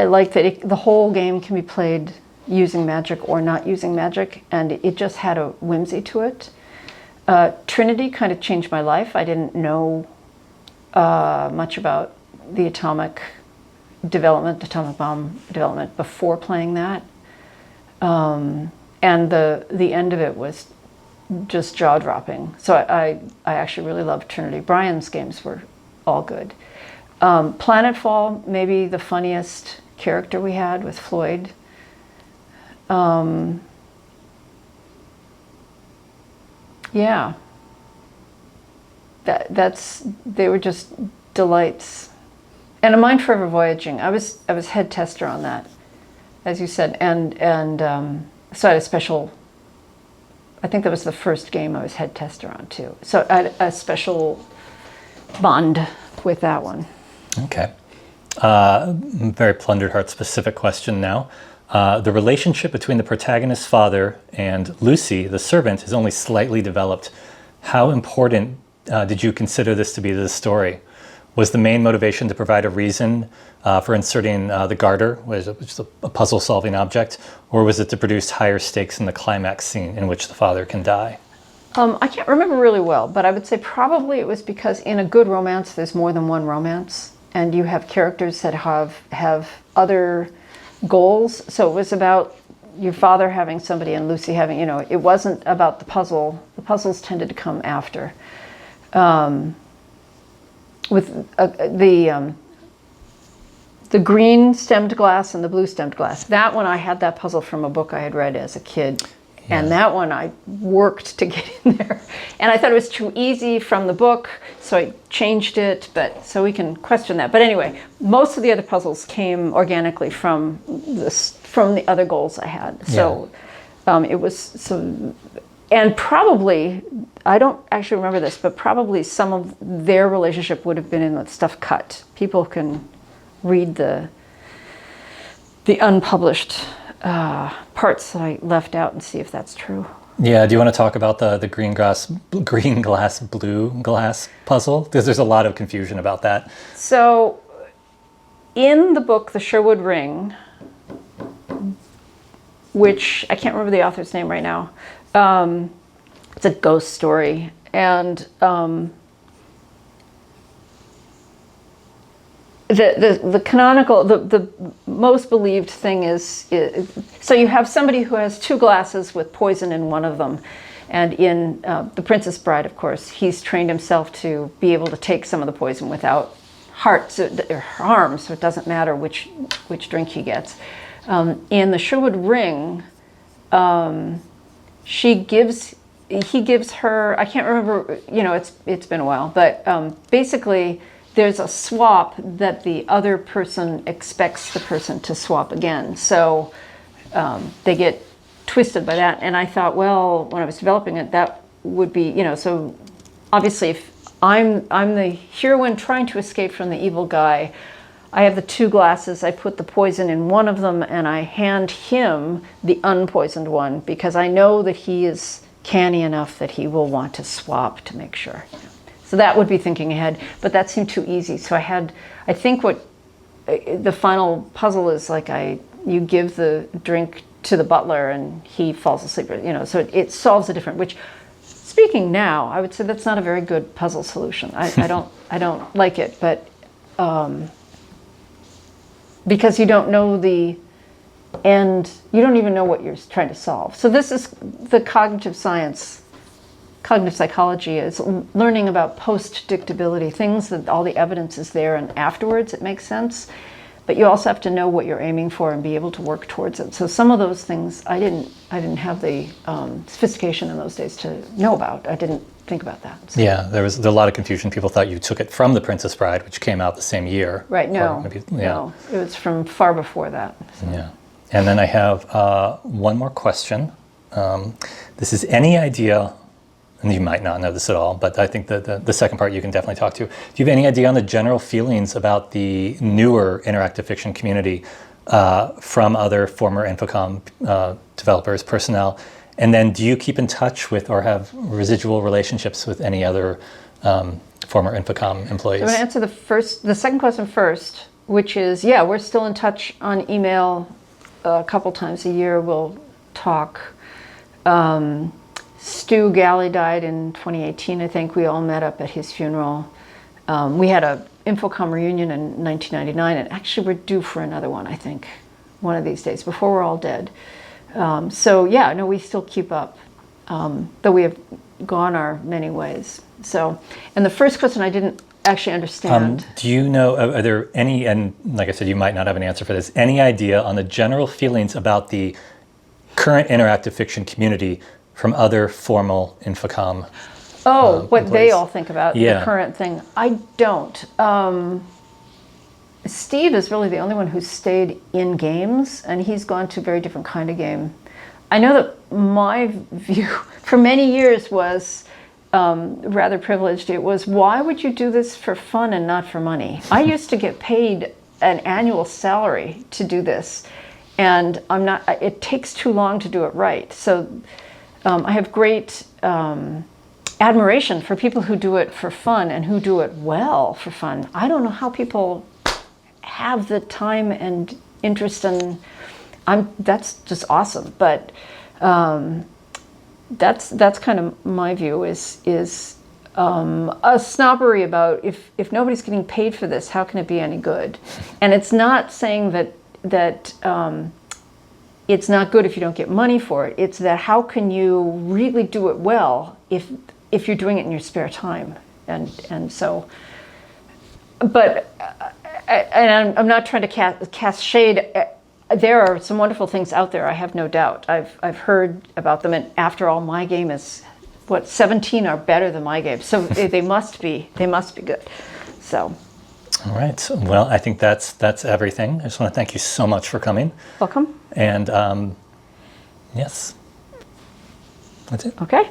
like that the whole game can be played using magic or not using magic, and it just had a whimsy to it. Trinity kind of changed my life. I didn't know much about the atomic bomb development before playing that. And the end of it was just jaw-dropping. So I actually really loved Trinity. Brian's games were all good. Planetfall, maybe the funniest character we had with Floyd. Yeah. They were just delights. And A Mind Forever Voyaging, I was head tester on that, as you said, and so I had a special, I think that was the first game I was head tester on too. So I had a special bond with that one. Okay. Very Plundered Hearts specific question now. The relationship between the protagonist's father and Lucy, the servant, is only slightly developed. How important did you consider this to be to the story? Was the main motivation to provide a reason for inserting the garter, which is a puzzle-solving object, or was it to produce higher stakes in the climax scene in which the father can die? I can't remember really well, but I would say probably it was because in a good romance, there's more than one romance, and you have characters that have other goals. So it was about your father having somebody and Lucy having, it wasn't about the puzzle. The puzzles tended to come after. With the green stemmed glass and the blue stemmed glass. That one, I had that puzzle from a book I had read as a kid. Yeah. And that one I worked to get in there. And I thought it was too easy from the book, so I changed it, but so we can question that. But anyway, most of the other puzzles came organically from the other goals I had. So it was so. And probably, I don't actually remember this, but probably some of their relationship would have been in the stuff cut. People can read the unpublished parts that I left out and see if that's true. Yeah, do you want to talk about the green glass, blue glass puzzle? Because there's a lot of confusion about that. So, in the book, The Sherwood Ring, which I can't remember the author's name right now, it's a ghost story, and the canonical, the most believed thing is so you have somebody who has two glasses with poison in one of them, and in The Princess Bride, of course, he's trained himself to be able to take some of the poison without harm, so it doesn't matter which drink he gets. In The Sherwood Ring, he gives her, I can't remember, it's been a while, but basically there's a swap that the other person expects the person to swap again. So they get twisted by that. And I thought, well, when I was developing it, that would be, so obviously if I'm the heroine trying to escape from the evil guy. I have the 2 glasses. I put the poison in one of them, and I hand him the unpoisoned one because I know that he is canny enough that he will want to swap to make sure. So that would be thinking ahead, but that seemed too easy. So I think what the final puzzle is like you give the drink to the butler and he falls asleep, so it solves a different, which speaking now, I would say that's not a very good puzzle solution. I don't like it, but because you don't know the end, you don't even know what you're trying to solve. So this is the cognitive science. Cognitive psychology is learning about post-dictability, things that all the evidence is there and afterwards it makes sense. But you also have to know what you're aiming for and be able to work towards it. So some of those things I didn't have the sophistication in those days to know about. I didn't think about that. So. Yeah, there was a lot of confusion. People thought you took it from The Princess Bride, which came out the same year. Right, no. Maybe, No, it was from far before that. So. Yeah. And then I have one more question. This is any idea, and you might not know this at all, but I think that the second part you can definitely talk to. Do you have any idea on the general feelings about the newer interactive fiction community from other former Infocom developers, personnel? And then do you keep in touch with or have residual relationships with any other former Infocom employees? So I'm going to answer the second question first, which is, yeah, we're still in touch on email a couple times a year. We'll talk. Stu Galley died in 2018, I think. We all met up at his funeral. We had a Infocom reunion in 1999, and actually we're due for another one, I think, one of these days, before we're all dead. So yeah, no, we still keep up, though we have gone our many ways. So, and the first question I didn't actually understand. Do you know, are there any, and like I said, you might not have an answer for this, any idea on the general feelings about the current interactive fiction community from other formal Infocom what employees? they all think about the current thing. I don't. Steve is really the only one who's stayed in games, and he's gone to a very different kind of game. I know that my view for many years was rather privileged. It was, why would you do this for fun and not for money? I used to get paid an annual salary to do this, and it takes too long to do it right. So I have great admiration for people who do it for fun and who do it well for fun. I don't know how people have the time and interest, and that's just awesome. But that's kind of my view, is a snobbery about if nobody's getting paid for this, how can it be any good? And it's not saying that it's not good if you don't get money for it. It's that how can you really do it well if you're doing it in your spare time, and so. But and I'm not trying to cast shade. There are some wonderful things out there, I have no doubt. I've heard about them, and after all, my game is 17 are better than my game, so they must be good. So. All right. Well, I think that's everything. I just want to thank you so much for coming. Welcome. And yes, that's it. Okay.